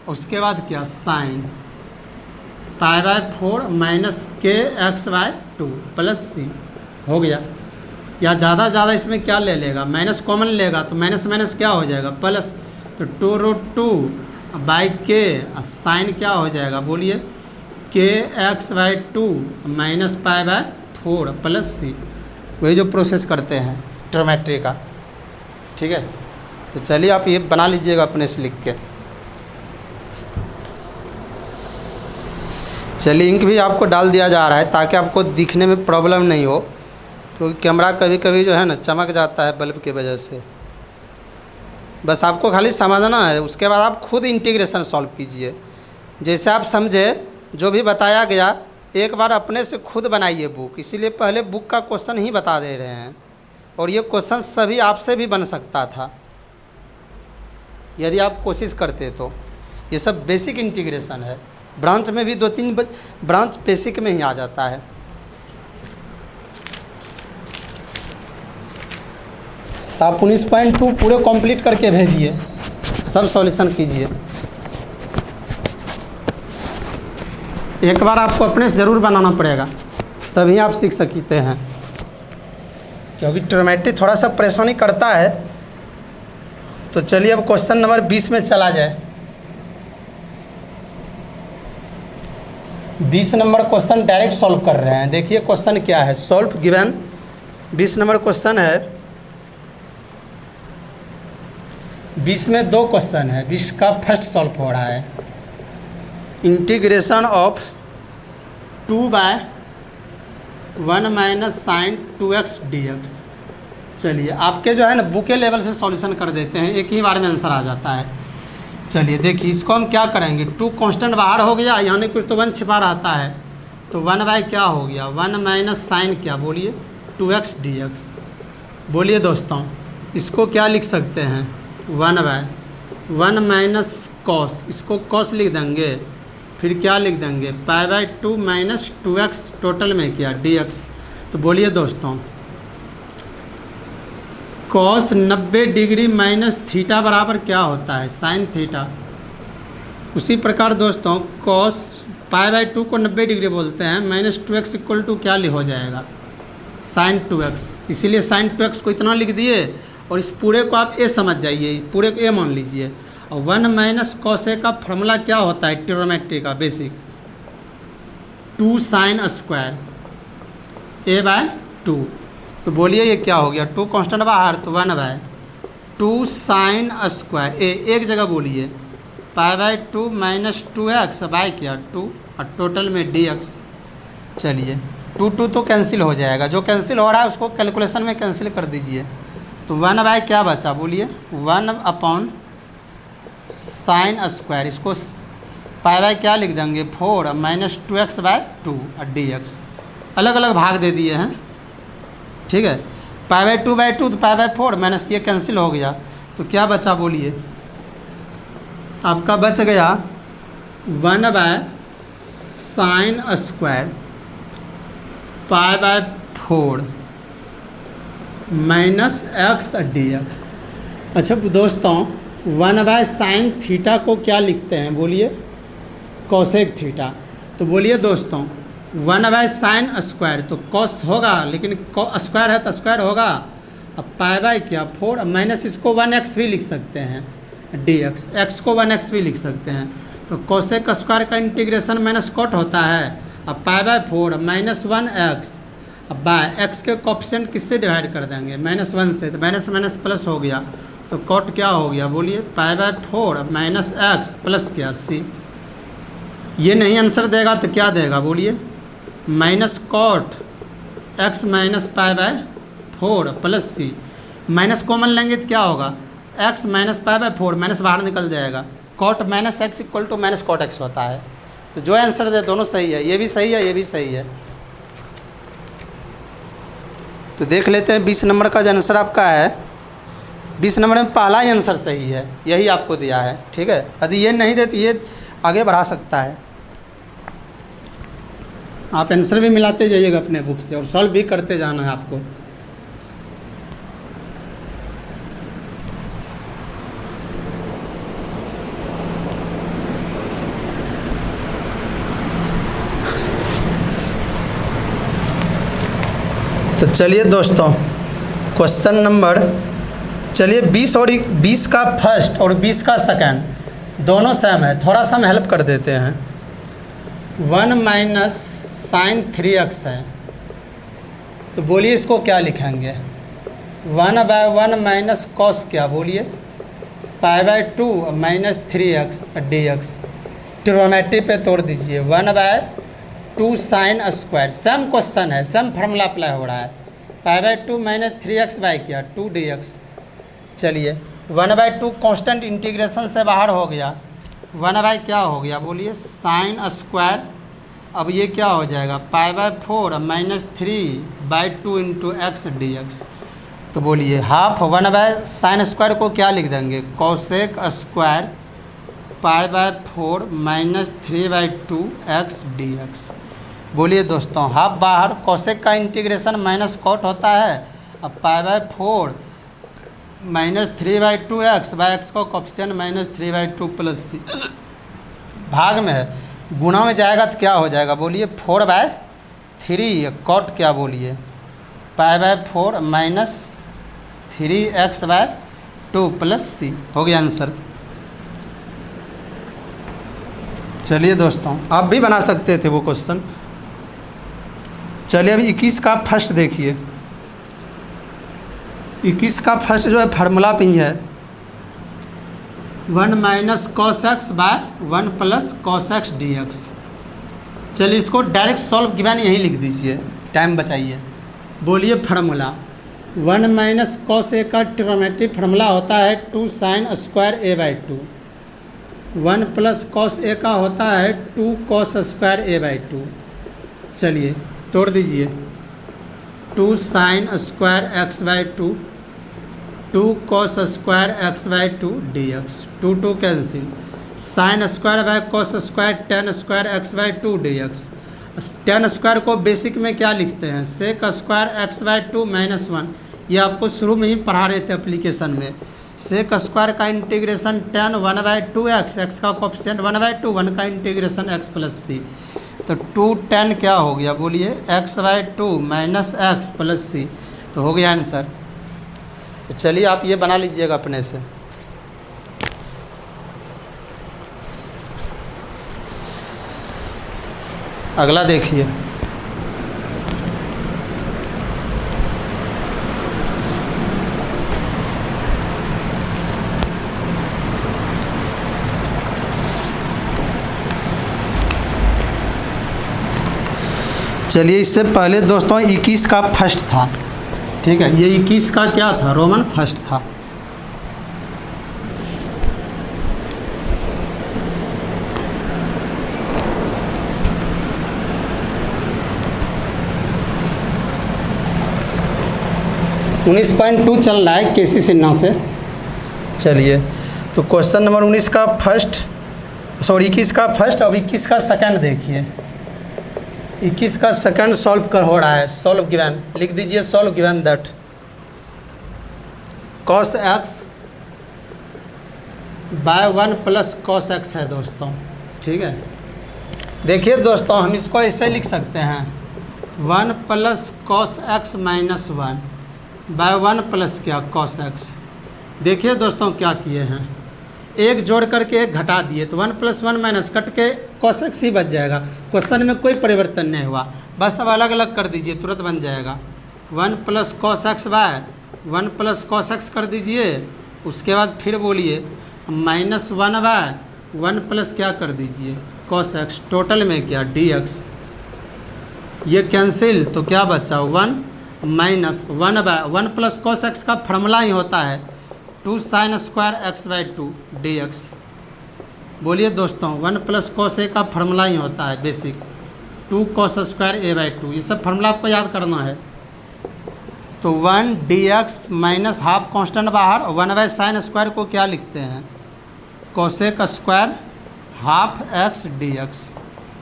उसके बाद क्या साइन पाई बाय 4 माइनस के एक्स बाय 2 प्लस सी हो गया। या ज़्यादा इसमें क्या ले लेगा माइनस कॉमन लेगा तो माइनस माइनस क्या हो जाएगा प्लस। तो 2 रूट 2 बाई के साइन क्या हो जाएगा बोलिए के x by 2 minus pi by 4 plus C. वही जो प्रोसेस करते हैं ट्रिग्नोमेट्री का। ठीक है। तो चलिए आप ये बना लीजिएगा अपने से लिख के। चलिए इंक भी आपको डाल दिया जा रहा है ताकि आपको दिखने में प्रॉब्लम नहीं हो, क्योंकि कैमरा कभी कभी जो है ना चमक जाता है बल्ब की वजह से। बस आपको खाली समझना है, उसके बाद आप खुद इंटीग्रेशन सॉल्व कीजिए। जैसे आप समझे जो भी बताया गया एक बार अपने से खुद बनाइए बुक, इसीलिए पहले बुक का क्वेश्चन ही बता दे रहे हैं। और ये क्वेश्चन सभी आपसे भी बन सकता था यदि आप कोशिश करते तो। ये सब बेसिक इंटीग्रेशन है, ब्रांच में भी 2-3 ब्रांच बेसिक में ही आ जाता है। तो आप 19.2 पूरे कंप्लीट करके भेजिए, सब सॉल्यूशन कीजिए। एक बार आपको अपने से ज़रूर बनाना पड़ेगा, तभी आप सीख सकते हैं, क्योंकि ट्रिग्नोमेट्री थोड़ा सा परेशानी करता है। तो चलिए अब क्वेश्चन नंबर 20 में चला जाए। 20 नंबर क्वेश्चन डायरेक्ट सॉल्व कर रहे हैं। देखिए क्वेश्चन क्या है, सॉल्व गिवन 20 नंबर क्वेश्चन है। 20 में 2 क्वेश्चन है, 20 का फर्स्ट सॉल्व हो रहा है। Integration of 2/1 - sin 2x dx। चलिए आपके जो है ना बुके लेवल से सॉल्यूशन कर देते हैं, एक ही बार में आंसर आ जाता है। चलिए देखिए इसको हम क्या करेंगे, 2 कांस्टेंट बाहर हो गया, यहाँ कुछ तो 1 छिपा रहता है, तो 1 क्या हो गया, 1 - sin क्या बोलिए 2x dx। बोलिए दोस्तों इसको क्या लिख सकते हैं, 1/1 - cos, इसको cos लिख देंगे, फिर क्या लिख देंगे π/2 - 2x टोटल में क्या dx। तो बोलिए दोस्तों cos 90 डिग्री माइनस थीटा बराबर क्या होता है, sin थीटा। उसी प्रकार दोस्तों cos π/2 को 90 डिग्री बोलते हैं, -2x = क्या हो जाएगा sin 2x। इसीलिए sin 2x को इतना लिख दिए, और इस पूरे को आप a समझ जाइए, पूरे को a मान लीजिए। और 1 - cos a का फॉर्मूला क्या होता है ट्रिग्नोमेट्री का बेसिक, 2 sin स्क्वायर a/2। तो बोलिए ये क्या हो गया, 2 कांस्टेंट बाहर तो 1/2 sin स्क्वायर a, एक जगह बोलिए π/2 - 2x बाय क्या 2, और टोटल में dx। चलिए 2 तो कैंसिल हो जाएगा, जो कैंसिल हो रहा है उसको कैलकुलेशन में कैंसिल कर दीजिए। तो 1/, क्या बचा बोलिए 1/sin स्क्वायर, इसको π/, क्या लिख देंगे 4 - 2x/2 और dx। अलग अलग भाग दे दिए हैं, ठीक है। π/2/2 तो π/4 माइनस ये कैंसिल हो गया, तो क्या बचा बोलिए, आपका बच गया 1/sin स्क्वायर π/4 -x dx। अच्छा दोस्तों 1/sin थीटा को क्या लिखते हैं बोलिए कोसेक थीटा। तो बोलिए दोस्तों 1/sin स्क्वायर तो कॉस होगा, लेकिन स्क्वायर है तो स्क्वायर होगा। अब π/, क्या 4 माइनस इसको 1x भी लिख सकते हैं dx, x को 1x भी लिख सकते हैं। तो कोसेक स्क्वायर का इंटीग्रेशन माइनस कॉट होता है। अब π/4 -1x, अब बाय x के कोफिशिएंट किससे डिवाइड कर देंगे -1 से, तो माइनस माइनस प्लस हो गया, तो कॉट क्या हो गया बोलिए π/4 -x प्लस क्या c। ये नहीं आंसर देगा तो क्या देगा बोलिए -cot x - π/4 plus c। Minus common लेंगे तो क्या होगा x - π/4, माइनस बाहर निकल जाएगा, cot -x = -cot x होता है। तो जो आंसर दे दोनों सही है, ये भी सही है ये भी सही है। तो देख लेते हैं 20 नंबर का जो आंसर आपका है, 20 नंबर में पहला ही आंसर सही है, यही आपको दिया है, ठीक है। यदि ये नहीं देती ये आगे बढ़ा सकता है। आप आंसर भी मिलाते जाइएगा अपने बुक से और सॉल्व भी करते जाना है आपको। तो चलिए दोस्तों क्वेश्चन नंबर, चलिए 20 और 20 का फर्स्ट और 20 का सेकंड दोनों सेम है, थोड़ा सा हम हेल्प कर देते हैं। 1 - sin 3x है, तो बोलिए इसको क्या लिखेंगे 1/1 - cos क्या बोलिए π/2 -3x dx। ट्रिग्नोमेट्री पे तोड़ दीजिए 1/2 साइन स्क्वायर। सेम क्वेश्चन है, सेम फार्मूला अप्लाई हो रहा है। π/2 -3x बाई क्या 2 dx। चलिए 1/2 कांस्टेंट इंटीग्रेशन से बाहर हो गया, 1 क्या हो गया बोलिए साइन स्क्वायर। अब ये क्या हो जाएगा π/4 -3/2 इंटू x dx। तो बोलिए हाफ 1/sin स्क्वायर को क्या लिख देंगे कोसेक स्क्वायर π/4 -3/2 x dx। बोलिए दोस्तों हाफ बाहर, कोसेक का इंटीग्रेशन माइनस कॉट होता है। अब π/4 -3/2 x बाई एक्स का कोफिशिएंट -3/2 प्लस c भाग में है, गुणा में जाएगा तो क्या हो जाएगा बोलिए 4/3 कॉट क्या बोलिए π/4 -3x/2 प्लस c हो गया आंसर। चलिए दोस्तों आप भी बना सकते थे वो क्वेश्चन। चलिए अभी 21 का फर्स्ट देखिए। 21 का फर्स्ट जो है फार्मूला पे ही है 1 - cos x by 1 + cos x dx। चलिए इसको डायरेक्ट सॉल्व गिवन यहीं लिख दीजिए, टाइम बचाइए। बोलिए फार्मूला 1 - cos a का ट्रिग्नोमेट्री फार्मूला होता है 2 sin square a/2। 1 + cos a का होता है 2 cos स्क्वायर a/2। चलिए तोड़ दीजिए 2 sin square x/2 2 cos square x/2 dx। 2 2 cancel, sine square by cos square tan square x/2 dx। tan square को बेसिक में क्या लिखते हैं सेक स्क्वायर x/2 -1। ये आपको शुरू में ही पढ़ा रहे थे एप्लीकेशन में। सेक स्क्वायर का इंटीग्रेशन tan 1/2x, x का कोफिशिएंट 1/2, 1 का इंटीग्रेशन x प्लस c। तो 2 tan क्या हो गया बोलिए x/2 - x प्लस c। तो हो गया आंसर। तो चलिए आप ये बना लीजिएगा अपने से। अगला देखिए चलिए इससे पहले दोस्तों 21 का फर्स्ट था, ठीक है। ये 21 का क्या था रोमन फर्स्ट था। (19.2) चल रहा है केसी सिन्हा से। चलिए तो क्वेश्चन नंबर 19 का फर्स्ट 21 का फर्स्ट और 21 का सेकंड देखिए। 21 का सेकंड सॉल्व कर हो रहा है। सॉल्व गिवन लिख दीजिए, solve given that cos x by 1 + cos x है दोस्तों, ठीक है। देखिए दोस्तों हम इसको ऐसे लिख सकते हैं 1 + cos x - 1 बाय 1 + क्या cos x। देखिए दोस्तों क्या किए हैं, एक जोड़ करके एक घटा दिए तो 1 + 1 माइनस कट के cos x ही बच जाएगा। क्वेश्चन में कोई परिवर्तन नहीं हुआ, बस अब अलग अलग कर दीजिए तुरंत बन जाएगा। 1 + cos x by 1 + cos x कर दीजिए, उसके बाद फिर बोलिए -1 बाय 1 + क्या कर दीजिए cos x, टोटल में क्या dx। ये कैंसिल तो क्या बचा 1 - 1 बाय 1 + cos x का फार्मूला ही होता है 2 sin स्क्वायर x/2 dx। बोलिए दोस्तों 1 + cos a का फार्मूला ही होता है बेसिक 2 cos स्क्वायर a/2। ये सब फार्मूला आपको याद करना है। तो 1 dx माइनस हाफ कांस्टेंट बाहर, 1/sin स्क्वायर को क्या लिखते हैं cosec square half x dx।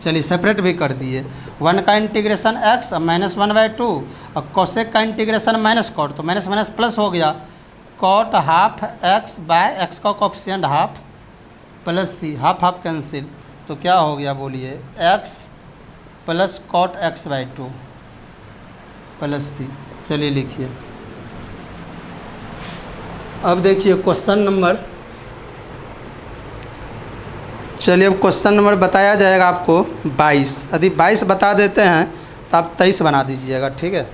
चलिए सेपरेट भी कर दिए, 1 का इंटीग्रेशन x -1/2 और कोसेक का इंटीग्रेशन माइनस कॉट, तो माइनस माइनस प्लस हो गया cot half x by x का coefficient half plus c, half half cancel तो क्या हो गया बोलिए x plus cot x/2 plus c। चलिए लिखिए। अब देखिए क्वेश्चन नंबर, चलिए अब क्वेश्चन नंबर बताया जाएगा आपको 22। यदि 22 बता देते हैं तो आप 23 बना दीजिएगा, ठीक है।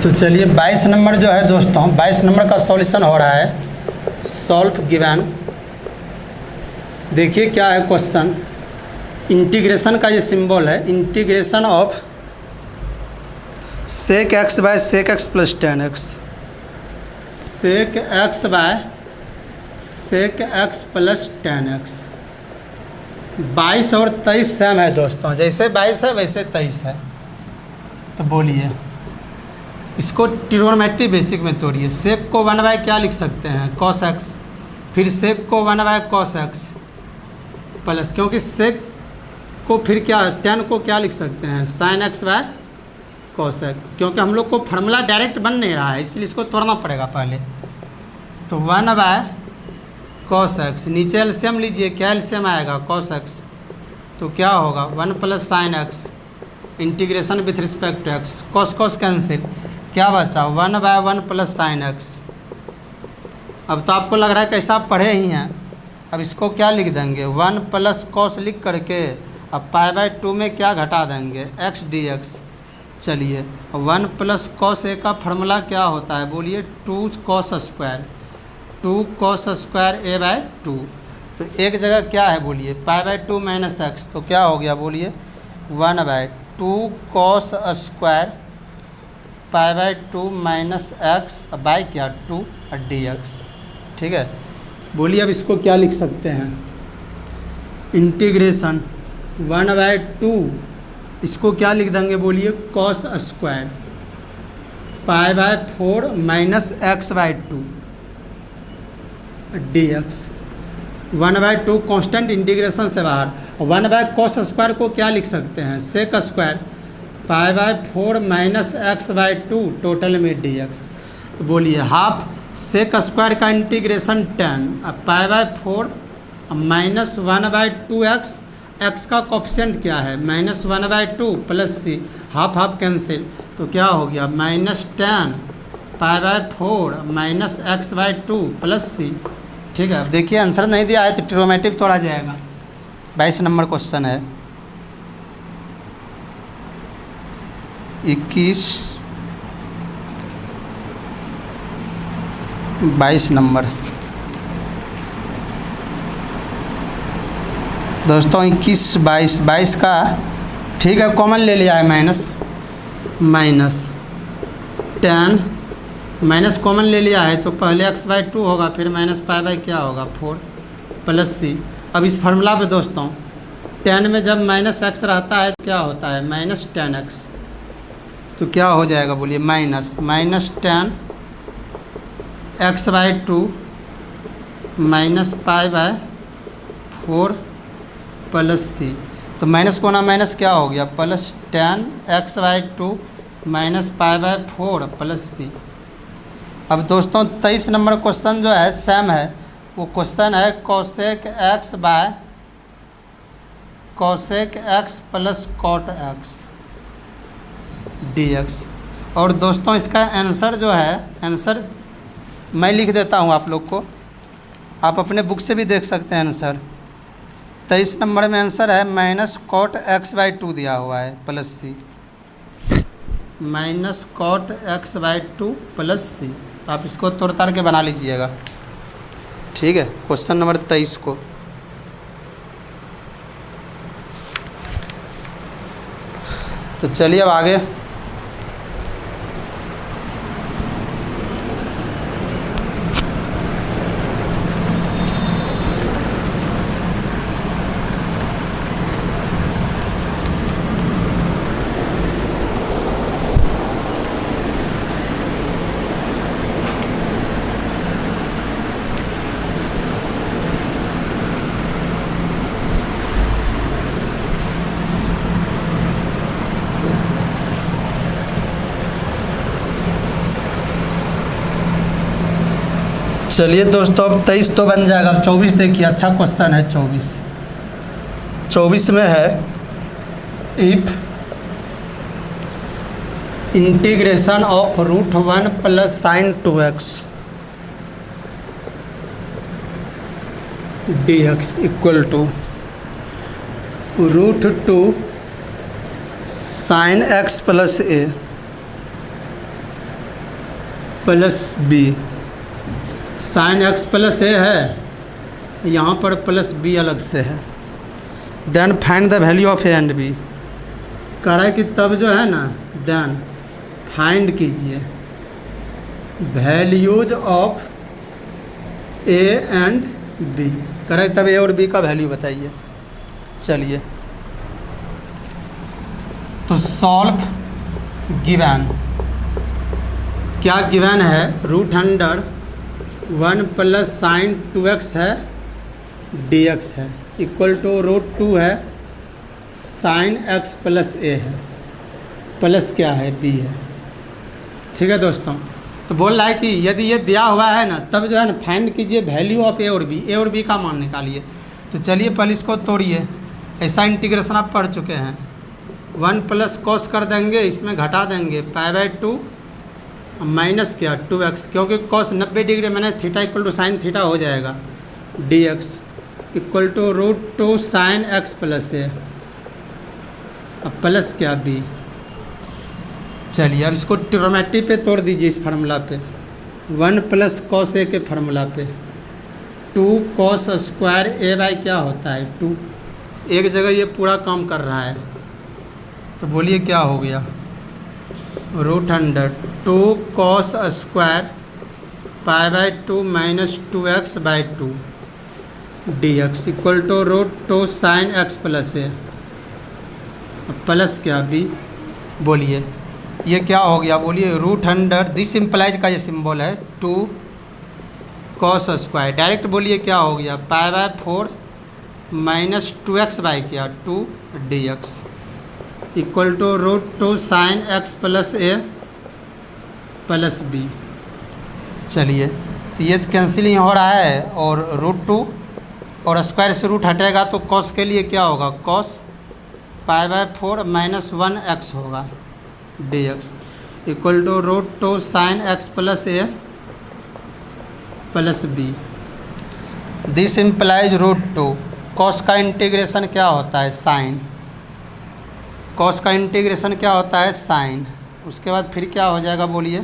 तो चलिए 22 नंबर जो है दोस्तों, 22 नंबर का सॉल्यूशन हो रहा है। सॉल्व गिवन, देखिए क्या है क्वेश्चन। इंटीग्रेशन का ये सिंबल है, integration of sec x by sec x plus ten x, sec x by sec x plus ten x. 22 और 23 सेम है दोस्तों, जैसे 22 है वैसे 23 है। तो बोलिए इसको ट्रिग्नोमेट्री बेसिक में तोड़िए। सेक को 1 बाय क्या लिख सकते हैं, कॉस एक्स, फिर सेक को 1 बाय कॉस एक्स प्लस, क्योंकि सेक को फिर क्या, टेन को क्या लिख सकते हैं, sign x by cos x, क्योंकि हम लोग को फार्मूला डायरेक्ट बन नहीं रहा है इसलिए इसको तोड़ना पड़ेगा पहले। तो 1 बाय कॉस एक्स, नीचे एलसीएम लीजिए, क्या एलसीएम आएगा, कॉस एक्स, तो क्या होगा 1 plus sine x integration with respect to x, cos cos cancel, क्या बचा 1 बाय 1 प्लस साइन एक्स। अब तो आपको लग रहा है कैसा आप पढ़े ही हैं। अब इसको क्या लिख देंगे, 1 प्लस कॉस लिख करके अब पाई बाय 2 में क्या घटा देंगे, एक्स डी एक्स। चलिए 1 प्लस कॉस ए का फार्मूला क्या होता है, बोलिए 2 कॉस स्क्वायर, 2 कॉस स्क्वायर ए बाय 2। तो एक जगह क्या है बोलिए, पाई बाय 2 माइनस एक्स, तो क्या हो गया बोलिए 1 by 2 cos square pi by 2 minus x by क्या 2 डी एक्स। ठीक है, बोलिए अब इसको क्या लिख सकते हैं, इंटीग्रेशन 1 बाय 2, इसको क्या लिख देंगे बोलिए cos square pi by 4 minus x by 2 d x. 1 by 2 constant integration से बाहर, 1 बाय कॉस स्क्वायर को क्या लिख सकते हैं, sec square pi by 4 minus x by 2 total में डी एक्स। तो बोलिए हाफ सेक स्क्वायर का इंटीग्रेशन 10, अब pi by 4 minus 1 by 2 x, x का कोफिशिएंट क्या है -1 by 2 plus C, half half cancel, तो क्या हो गया -10 pi by 4 minus x by 2 plus C. ठीक है, अब देखिए आंसर नहीं दिया है तो ट्रिग्नोमेट्री तोड़ा जाएगा। 22 नंबर क्वेश्चन है, 22 नंबर दोस्तों, 21 22 का ठीक है, कॉमन ले लिया है माइनस 10 माइनस कॉमन ले लिया है, तो पहले एक्स बाय 2 होगा, फिर माइनस पाई बाय क्या होगा 4 प्लस सी। अब इस फार्मूला पे दोस्तों 10 में जब माइनस एक्स रहता है तो क्या होता है -10x, तो क्या हो जाएगा बोलिए -10 x by 2 minus pi by 4 plus C. तो माइनस को ना माइनस क्या हो गया +10 x by 2 minus pi by 4 plus C. अब दोस्तों 23 नंबर क्वेश्चन जो है सेम है, वो क्वेश्चन है cosec x by cosec x plus cot x d x. और दोस्तों इसका आंसर जो है, आंसर मैं लिख देता हूँ आप लोग को, आप अपने बुक से भी देख सकते हैं आंसर। 23 नंबर में आंसर है माइनस कॉट एक्स बाय 2 दिया हुआ है plus C, minus cot x by 2 plus C. तो आप इसको तोड़ ताड़ के बना लीजिएगा। ठीक है, क्वेश्चन नंबर 23 को। तो चलिए अब आगे चलिए दोस्तों, अब 23 तो बन जाएगा। अब 24 देखिए, अच्छा क्वेश्चन है 24 में है if integration of √1 plus sine 2x dx equal to √2 sine x plus a plus B, sine x plus A है, यहाँ पर प्लस बी अलग से है। Then find the value of A and B, कह रहा है कि तब जो है ना, देन फाइंड कीजिए values of A and B, कह रहा है तब ए और बी का वैल्यू बताइए। चलिए तो सॉल्व गिवन, क्या गिवन है, root under 1 plus sine 2x है dx है, इक्वल टू रूट 2 है साइन x प्लस ए है, प्लस क्या है b है। ठीक है दोस्तों, तो बोल रहा है कि यदि ये दिया हुआ है ना, तब जो है ना फाइंड कीजिए वैल्यू ऑफ ए और बी, ए और बी का मान निकालिए। तो चलिए पहले इसको तोड़िए, ऐसा इंटीग्रेशन आप पढ़ चुके हैं। 1 प्लस कॉस कर देंगे, इसमें घटा देंगे π/2 माइनस क्या 2x, क्योंकि cos 90 degree minus theta equal to sine theta हो जाएगा, dx equal to root 2 sine x plus A, अब प्लस क्या b। चलिए अब इसको ट्रिग्नोमेट्री पे तोड़ दीजिए, इस फार्मूला पे 1 प्लस कॉस ए के फार्मूला पे 2 कॉस स्क्वायर ए बाई क्या होता है 2, एक जगह ये पूरा काम कर रहा है, तो बोलिए क्या हो गया, root under 2 cos square π/2 minus 2x/2 dx equal to root 2 sine x plus A, plus क्या b। बोलिए ये क्या हो गया, बोलिए रूट अंडर, दिस इम्प्लाइज का ये सिंबल है 2 कॉस स्क्वायर, डायरेक्ट बोलिए क्या हो गया π/4 माइनस 2x बाई क्या 2 dx equal to root 2 sine x plus A plus b। चलिए तो ये तो कैंसिल ही हो रहा है, और रूट 2 और स्क्वायर से रूट हटेगा तो कॉस के लिए क्या होगा, कॉस π/4 माइनस 1x होगा dx equal to root 2 sine x plus A plus b। This implies root 2, cos का इंटीग्रेशन क्या होता है साइन, कॉस का इंटीग्रेशन क्या होता है साइन, उसके बाद फिर क्या हो जाएगा, बोलिए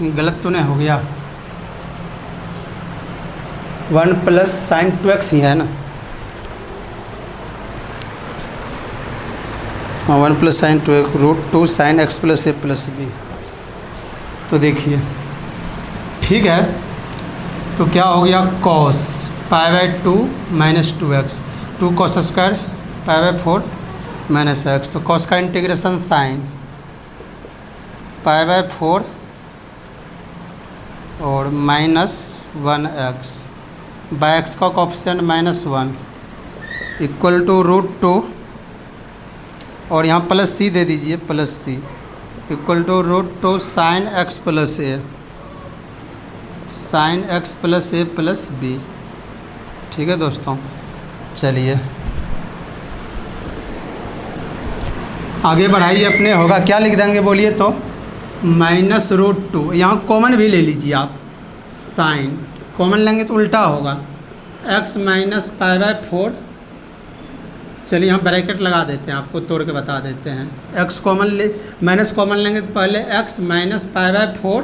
गलत तो नहीं हो गया, 1 प्लस साइन 2x ही है ना, हाँ 1 plus sine 2x root 2 sine x plus ए प्लस बी। तो देखिए ठीक है, तो क्या हो गया cos π/2 minus 2x, 2 cos square π/4 minus x, तो कॉस का इंटीग्रेशन साइन π/4 और माइनस 1x बाई एक्स का कोफिशिएंट -1 इक्वल टू रूट 2, और यहाँ प्लस सी दे दीजिए, plus C equal to root 2 sine x plus A, sine x plus A plus B. ठीक है दोस्तों, चलिए आगे बढ़ाइए अपने, होगा क्या लिख देंगे बोलिए, तो माइनस रूट 2, यहाँ कॉमन भी ले लीजिए आप, साइन कॉमन लेंगे तो उल्टा होगा, x माइनस π/4, चलिए यहाँ ब्रैकेट लगा देते हैं, आपको तोड़ के बता देते हैं, x कॉमन ले, माइनस कॉमन लेंगे तो पहले x minus π/4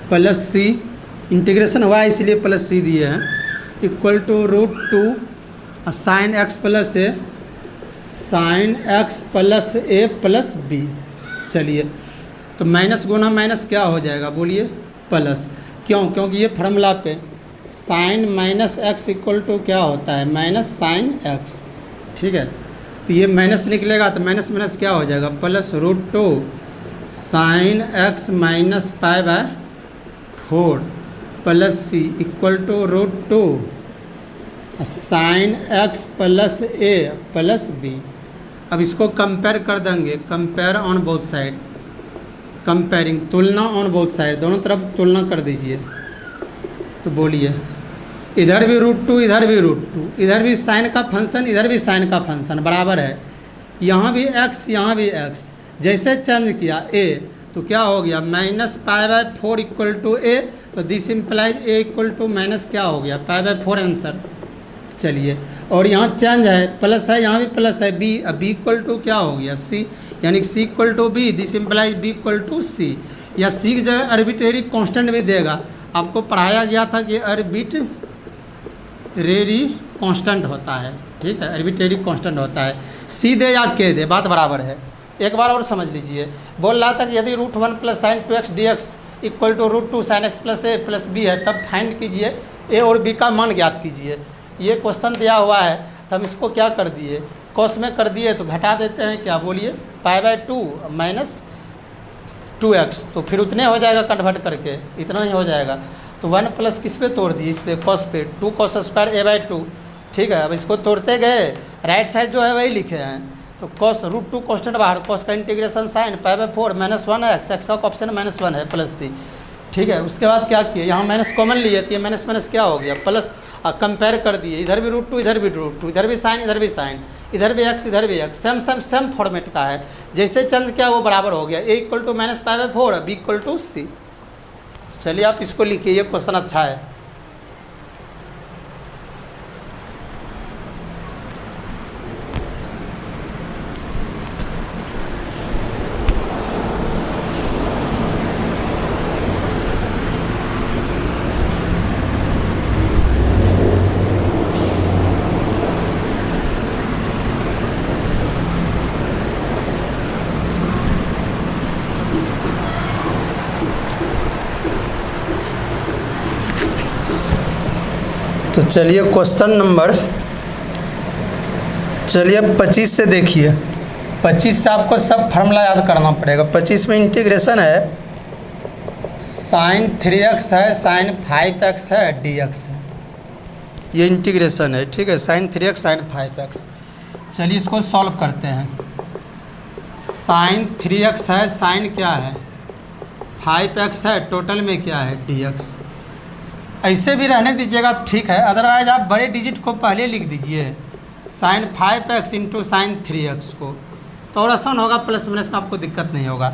plus c, integration हुआ है इसलिए प्लस सी दिए हैं, equal to root 2 sine x plus A, sine x plus A plus b. चलिए तो माइनस गुना माइनस क्या हो जाएगा, बोलिए प्लस, क्यों, क्योंकि ये फार्मूला पे sine minus x equal to क्या होता है माइनस साइन एक्स। ठीक है, तो ये माइनस निकलेगा तो माइनस माइनस क्या हो जाएगा plus root 2 sine x minus π/4 plus C equal to root 2 sine x plus A plus B. अब इसको कंपेयर कर देंगे, compare on both side, comparing तुलना ऑन बोथ साइड, दोनों तरफ तुलना कर दीजिए। तो बोलिए इधर भी रूट 2 इधर भी रूट 2, इधर भी साइन का फंक्शन इधर भी साइन का फंक्शन बराबर है, यहाँ भी x यहाँ भी x, जैसे चेंज किया a तो क्या हो गया माइनस π/4 इक्वल टू ए, तो this implies a equal to minus क्या हो गया π/4 आंसर। चलिए और यहाँ चेंज है, प्लस है यहाँ भी प्लस है b, अब b इक्वल टू क्या हो गया c, यानी C equal to B, this implies B equal to C. या सी की जगह आर्बिट्रेरी कांस्टेंट भी देगा। आपको पढ़ाया गया था कि आर्बिट्रेरी कांस्टेंट होता है, ठीक है, आर्बिट्रेरी कांस्टेंट होता है। सी दे या के दे, बात बराबर है। एक बार और समझ लीजिए, बोल रहा था कि यदि √1 + sin 2x dx equal to √2 sin x + a + b है, तब फाइंड कीजिए ए और बी का मान ज्ञात कीजिए। ये क्वेश्चन दिया हुआ है, तो हम इसको क्या कर दिए, कॉस में कर दिए, तो घटा देते हैं, क्या बोलिए, π/2 - 2x, तो फिर उतने हो जाएगा कन्वर्ट करके, इतना ही हो जाएगा। तो 1 प्लस किस पे तोड़ दिए, इस पे कॉस पे, 2 cos² a/2, ठीक है। अब इसको तोड़ते गए, राइट साइड जो है वही लिखे हैं, तो cos √2 कांस्टेंट बाहर, cos का इंटीग्रेशन साइन π/4 -1x, x का ऑप्शन -1 है प्लस सी, ठीक है। उसके बाद क्या किए, यहाँ माइनस कॉमन लिए, तो ये माइनस माइनस क्या हो गया प्लस, कंपेयर कर दिए, इधर भी √2 इधर भी √2, इधर भी साइन इधर भी साइन, इधर भी x इधर भी x, सेम फॉर्मेट का है। जैसे चेंज किया वो बराबर हो गया, a equal to -π/4, b equal to C. चलिए आप इसको लिखिए, ये क्वेश्चन अच्छा है। तो चलिए क्वेश्चन नंबर 25 से देखिए। 25 से आपको सब फार्मूला याद करना पड़ेगा। 25 में इंटीग्रेशन है, sin 3x है, sin 5x है, dx है, ये इंटीग्रेशन है, ठीक है, sin 3x sin 5x। चलिए इसको सॉल्व करते हैं। sin 3x है, sin क्या है 5x है, टोटल में क्या है dx। ऐसे भी रहने दीजिएगा तो ठीक है, अदरवाइज आप बड़े डिजिट को पहले लिख दीजिए, sin 5x into sin 3x को, तो और आसान होगा, प्लस माइनस में आपको दिक्कत नहीं होगा।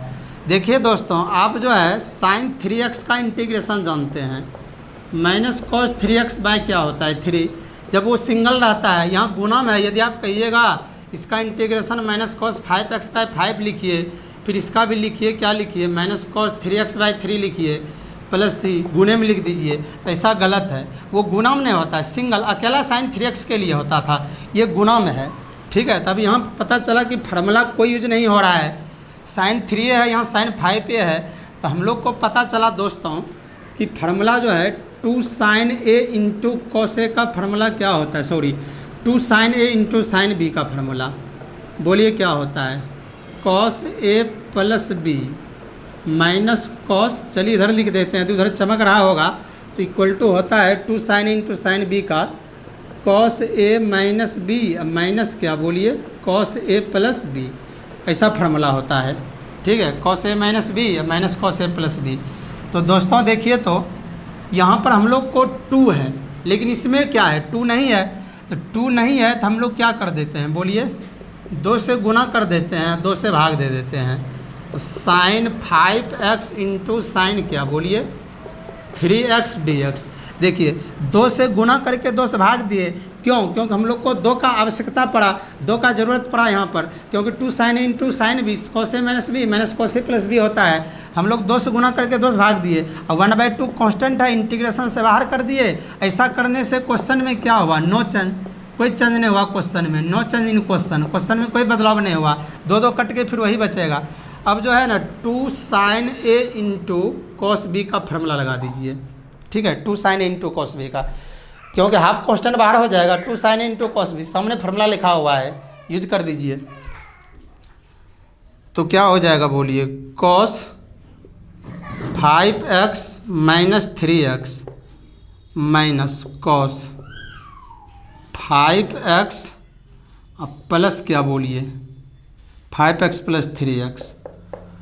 देखिए दोस्तों, आप जो है sin 3x का इंटीग्रेशन जानते हैं, माइनस cos 3x बाय क्या होता है 3, जब वो सिंगल रहता है, यहाँ गुना में है। यदि आप कहिएगा इसका integration minus cos 5x bye 5 लिखिए, फिर इसका भी लिखिए, क्या लिखिए, माइनस cos 3x बाय 3 लिखिए, प्लस सी गुणे में लिख दीजिए, तो ऐसा गलत है। वो गुना में नहीं होता है, सिंगल अकेला sin 3x के लिए होता था, ये गुना में है, ठीक है। तब यहाँ पता चला कि फार्मूला कोई यूज नहीं हो रहा है, sin 3a है, यहाँ sin 5a है, तो हम लोग को पता चला दोस्तों कि फार्मूला जो है 2 sin a into cos a का फार्मूला क्या होता है, sorry 2 sin a into sin b का फार्मूला, बोलिए क्या होता है, cos a plus b minus cos, चलिए इधर लिख देते हैं, तो उधर चमक रहा होगा, तो इक्वल टू होता है 2 sin a into sin b का cos a minus b, minus क्या बोलिए cos a प्लस b, ऐसा फार्मूला होता है, ठीक है, cos a minus b minus cos a plus b। तो दोस्तों देखिए, तो यहाँ पर हम लोग को 2 है, लेकिन इसमें क्या है 2 नहीं है, तो 2 नहीं है तो हम लोग क्या कर देते हैं, बोलिए 2 से गुना कर देते हैं, 2 से भाग दे देते हैं, sin 5x इंटू साइन क्या बोलिए 3x dx। देखिए 2 से गुना करके 2 से भाग दिए, क्यों, क्योंकि हम लोग को 2 का आवश्यकता पड़ा, 2 का ज़रूरत पड़ा यहाँ पर, क्योंकि 2 sin a into sine b cos a minus b minus cos a plus b होता है। हम लोग 2 से गुना करके 2 से भाग दिए, और 1/2 कांस्टेंट है, इंटीग्रेशन से बाहर कर दिए। ऐसा करने से क्वेश्चन में क्या हुआ, नो चेंज, कोई चेंज नहीं हुआ क्वेश्चन में, नो चेंज इन क्वेश्चन में कोई बदलाव नहीं हुआ, 2 कट के फिर वही बचेगा। अब जो है ना 2 sin a into cos b का फार्मूला लगा दीजिए, ठीक है, 2 sin a into cos b का, क्योंकि हाफ कांस्टेंट बाहर हो जाएगा, 2 sin a into cos b, सामने फार्मूला लिखा हुआ है, यूज कर दीजिए। तो क्या हो जाएगा बोलिए, cos 5x minus 3x minus cos 5x plus क्या बोलिए 5x प्लस 3x,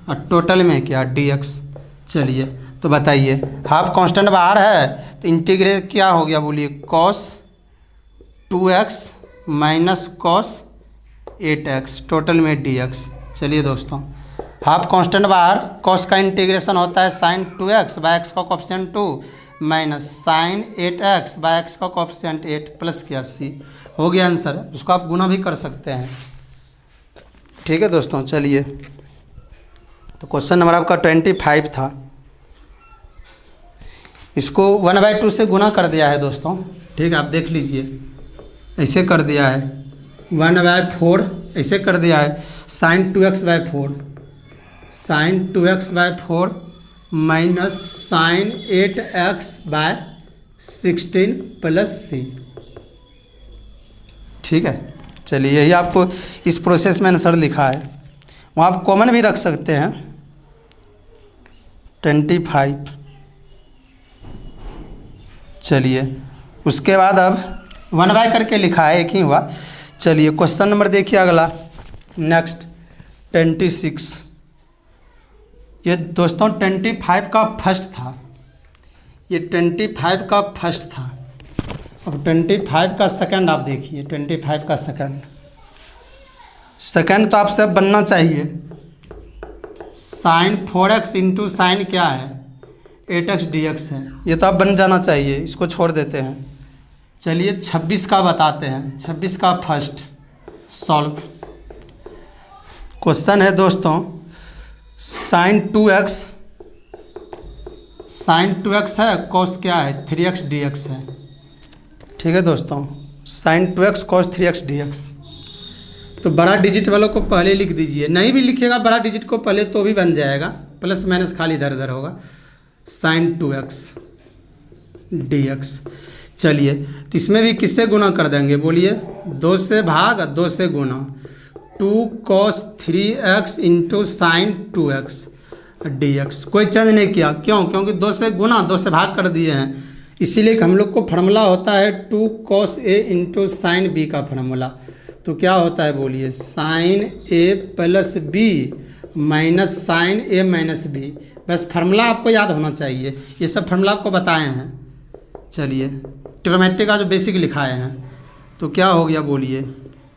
और टोटल में क्या dx। चलिए तो बताइए, हाफ कांस्टेंट बाहर है तो इंटीग्रेट क्या हो गया बोलिए, cos 2x minus cos 8x, total में dx। चलिए दोस्तों, हाफ कांस्टेंट बाहर, cos का इंटीग्रेशन होता है sin 2x बाय x का coefficient 2 minus sin 8x by x का कोएफिशिएंट 8 प्लस क्या c, हो गया आंसर। उसको आप गुना भी कर सकते हैं, ठीक है दोस्तों, चलिए तो क्वेश्चन नंबर आपका 25 था। इसको 1/2 से गुना कर दिया है दोस्तों। ठीक है, आप देख लीजिए, ऐसे कर दिया है 1/4, ऐसे कर दिया है sin 2x/4, sin 2x/4 minus sin 8x/16 plus c। ठीक है, चलिए यही आपको इस प्रोसेस में आंसर लिखा है। वहाँ आप कॉमन भी रख सकते हैं 25। चलिए उसके बाद अब 1/, करके लिखा है, एक ही हुआ। चलिए क्वेश्चन नंबर देखिए अगला, नेक्स्ट 26। ये दोस्तों 25 का फर्स्ट था, ये 25 का फर्स्ट था। अब 25 का सेकंड आप देखिए, 25 का सेकंड तो आपसे बनना चाहिए sin 4x इंटू साइन क्या है 8x dx है, ये तो आप बन जाना चाहिए। इसको छोड़ देते हैं। चलिए 26 का बताते हैं, 26 का फर्स्ट सॉल्व। क्वेश्चन है दोस्तों sin 2x है, cos क्या है 3x dx है। ठीक है दोस्तों, sin 2x cos 3x dx। तो बड़ा डिजिट वालों को पहले लिख दीजिए, नहीं भी लिखिएगा बड़ा डिजिट को पहले तो भी बन जाएगा, प्लस माइनस खाली इधर उधर होगा। sin 2x dx। चलिए तो इसमें भी किससे गुना कर देंगे बोलिए, 2 से भाग 2 से गुना, 2 cos 3x into sine 2x dx। कोई चेंज नहीं किया, क्यों? क्योंकि 2 से गुना 2 से भाग कर दिए हैं, इसीलिए हम लोग को फार्मूला होता है 2 cos a into sine b का फार्मूला। तो क्या होता है बोलिए, sine a plus b minus sine a minus b. बस फार्मूला आपको याद होना चाहिए, ये सब फार्मूला आपको बताए हैं। चलिए ट्रिग्नोमेट्री का जो बेसिक लिखाए हैं, तो क्या हो गया बोलिए,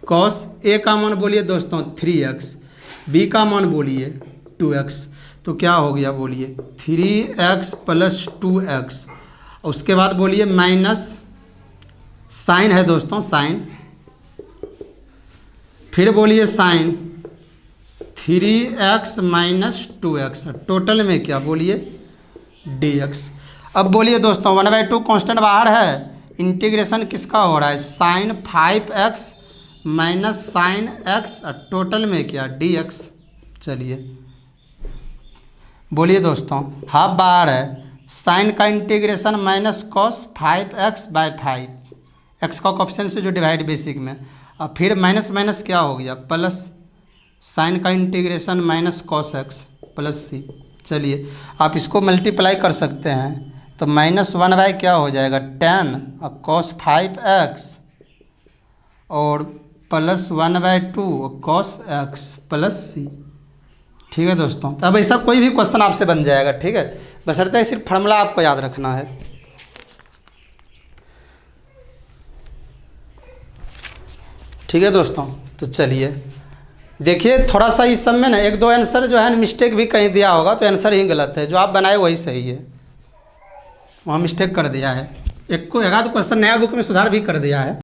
cos a का मान बोलिए दोस्तों 3x, b का मान बोलिए 2x। तो क्या हो गया बोलिए 3x प्लस 2x, उसके बाद बोलिए माइनस साइन है दोस्तों साइन, फिर बोलिए sign 3x minus 2x, total में क्या बोलिए dx। अब बोलिए दोस्तों 1/2 कांस्टेंट बाहर है, इंटीग्रेशन किसका हो रहा है sine 5x minus sine x, total में क्या dx। चलिए बोलिए दोस्तों हाफ बाहर है, साइन का integration minus cos 5x/5, x का कोएफिशिएंट से जो डिवाइड बेसिक में, और फिर माइनस माइनस क्या हो गया प्लस, साइन का integration minus cos x plus c। चलिए आप इसको मल्टीप्लाई कर सकते हैं, तो -1/, क्या हो जाएगा 10 और cos 5x और plus 1/2 cos x plus c। ठीक है दोस्तों, तो अब ऐसा कोई भी क्वेश्चन आपसे बन जाएगा। ठीक है, बशर्ते सिर्फ फार्मूला आपको याद रखना है। ठीक है दोस्तों, तो चलिए देखिए थोड़ा सा इस सब में ना 1-2 आंसर जो है मिस्टेक भी कहीं दिया होगा, तो आंसर ही गलत है, जो आप बनाए वही सही है, वहाँ मिस्टेक कर दिया है। एक आध क्वेश्चन नया बुक में सुधार भी कर दिया है।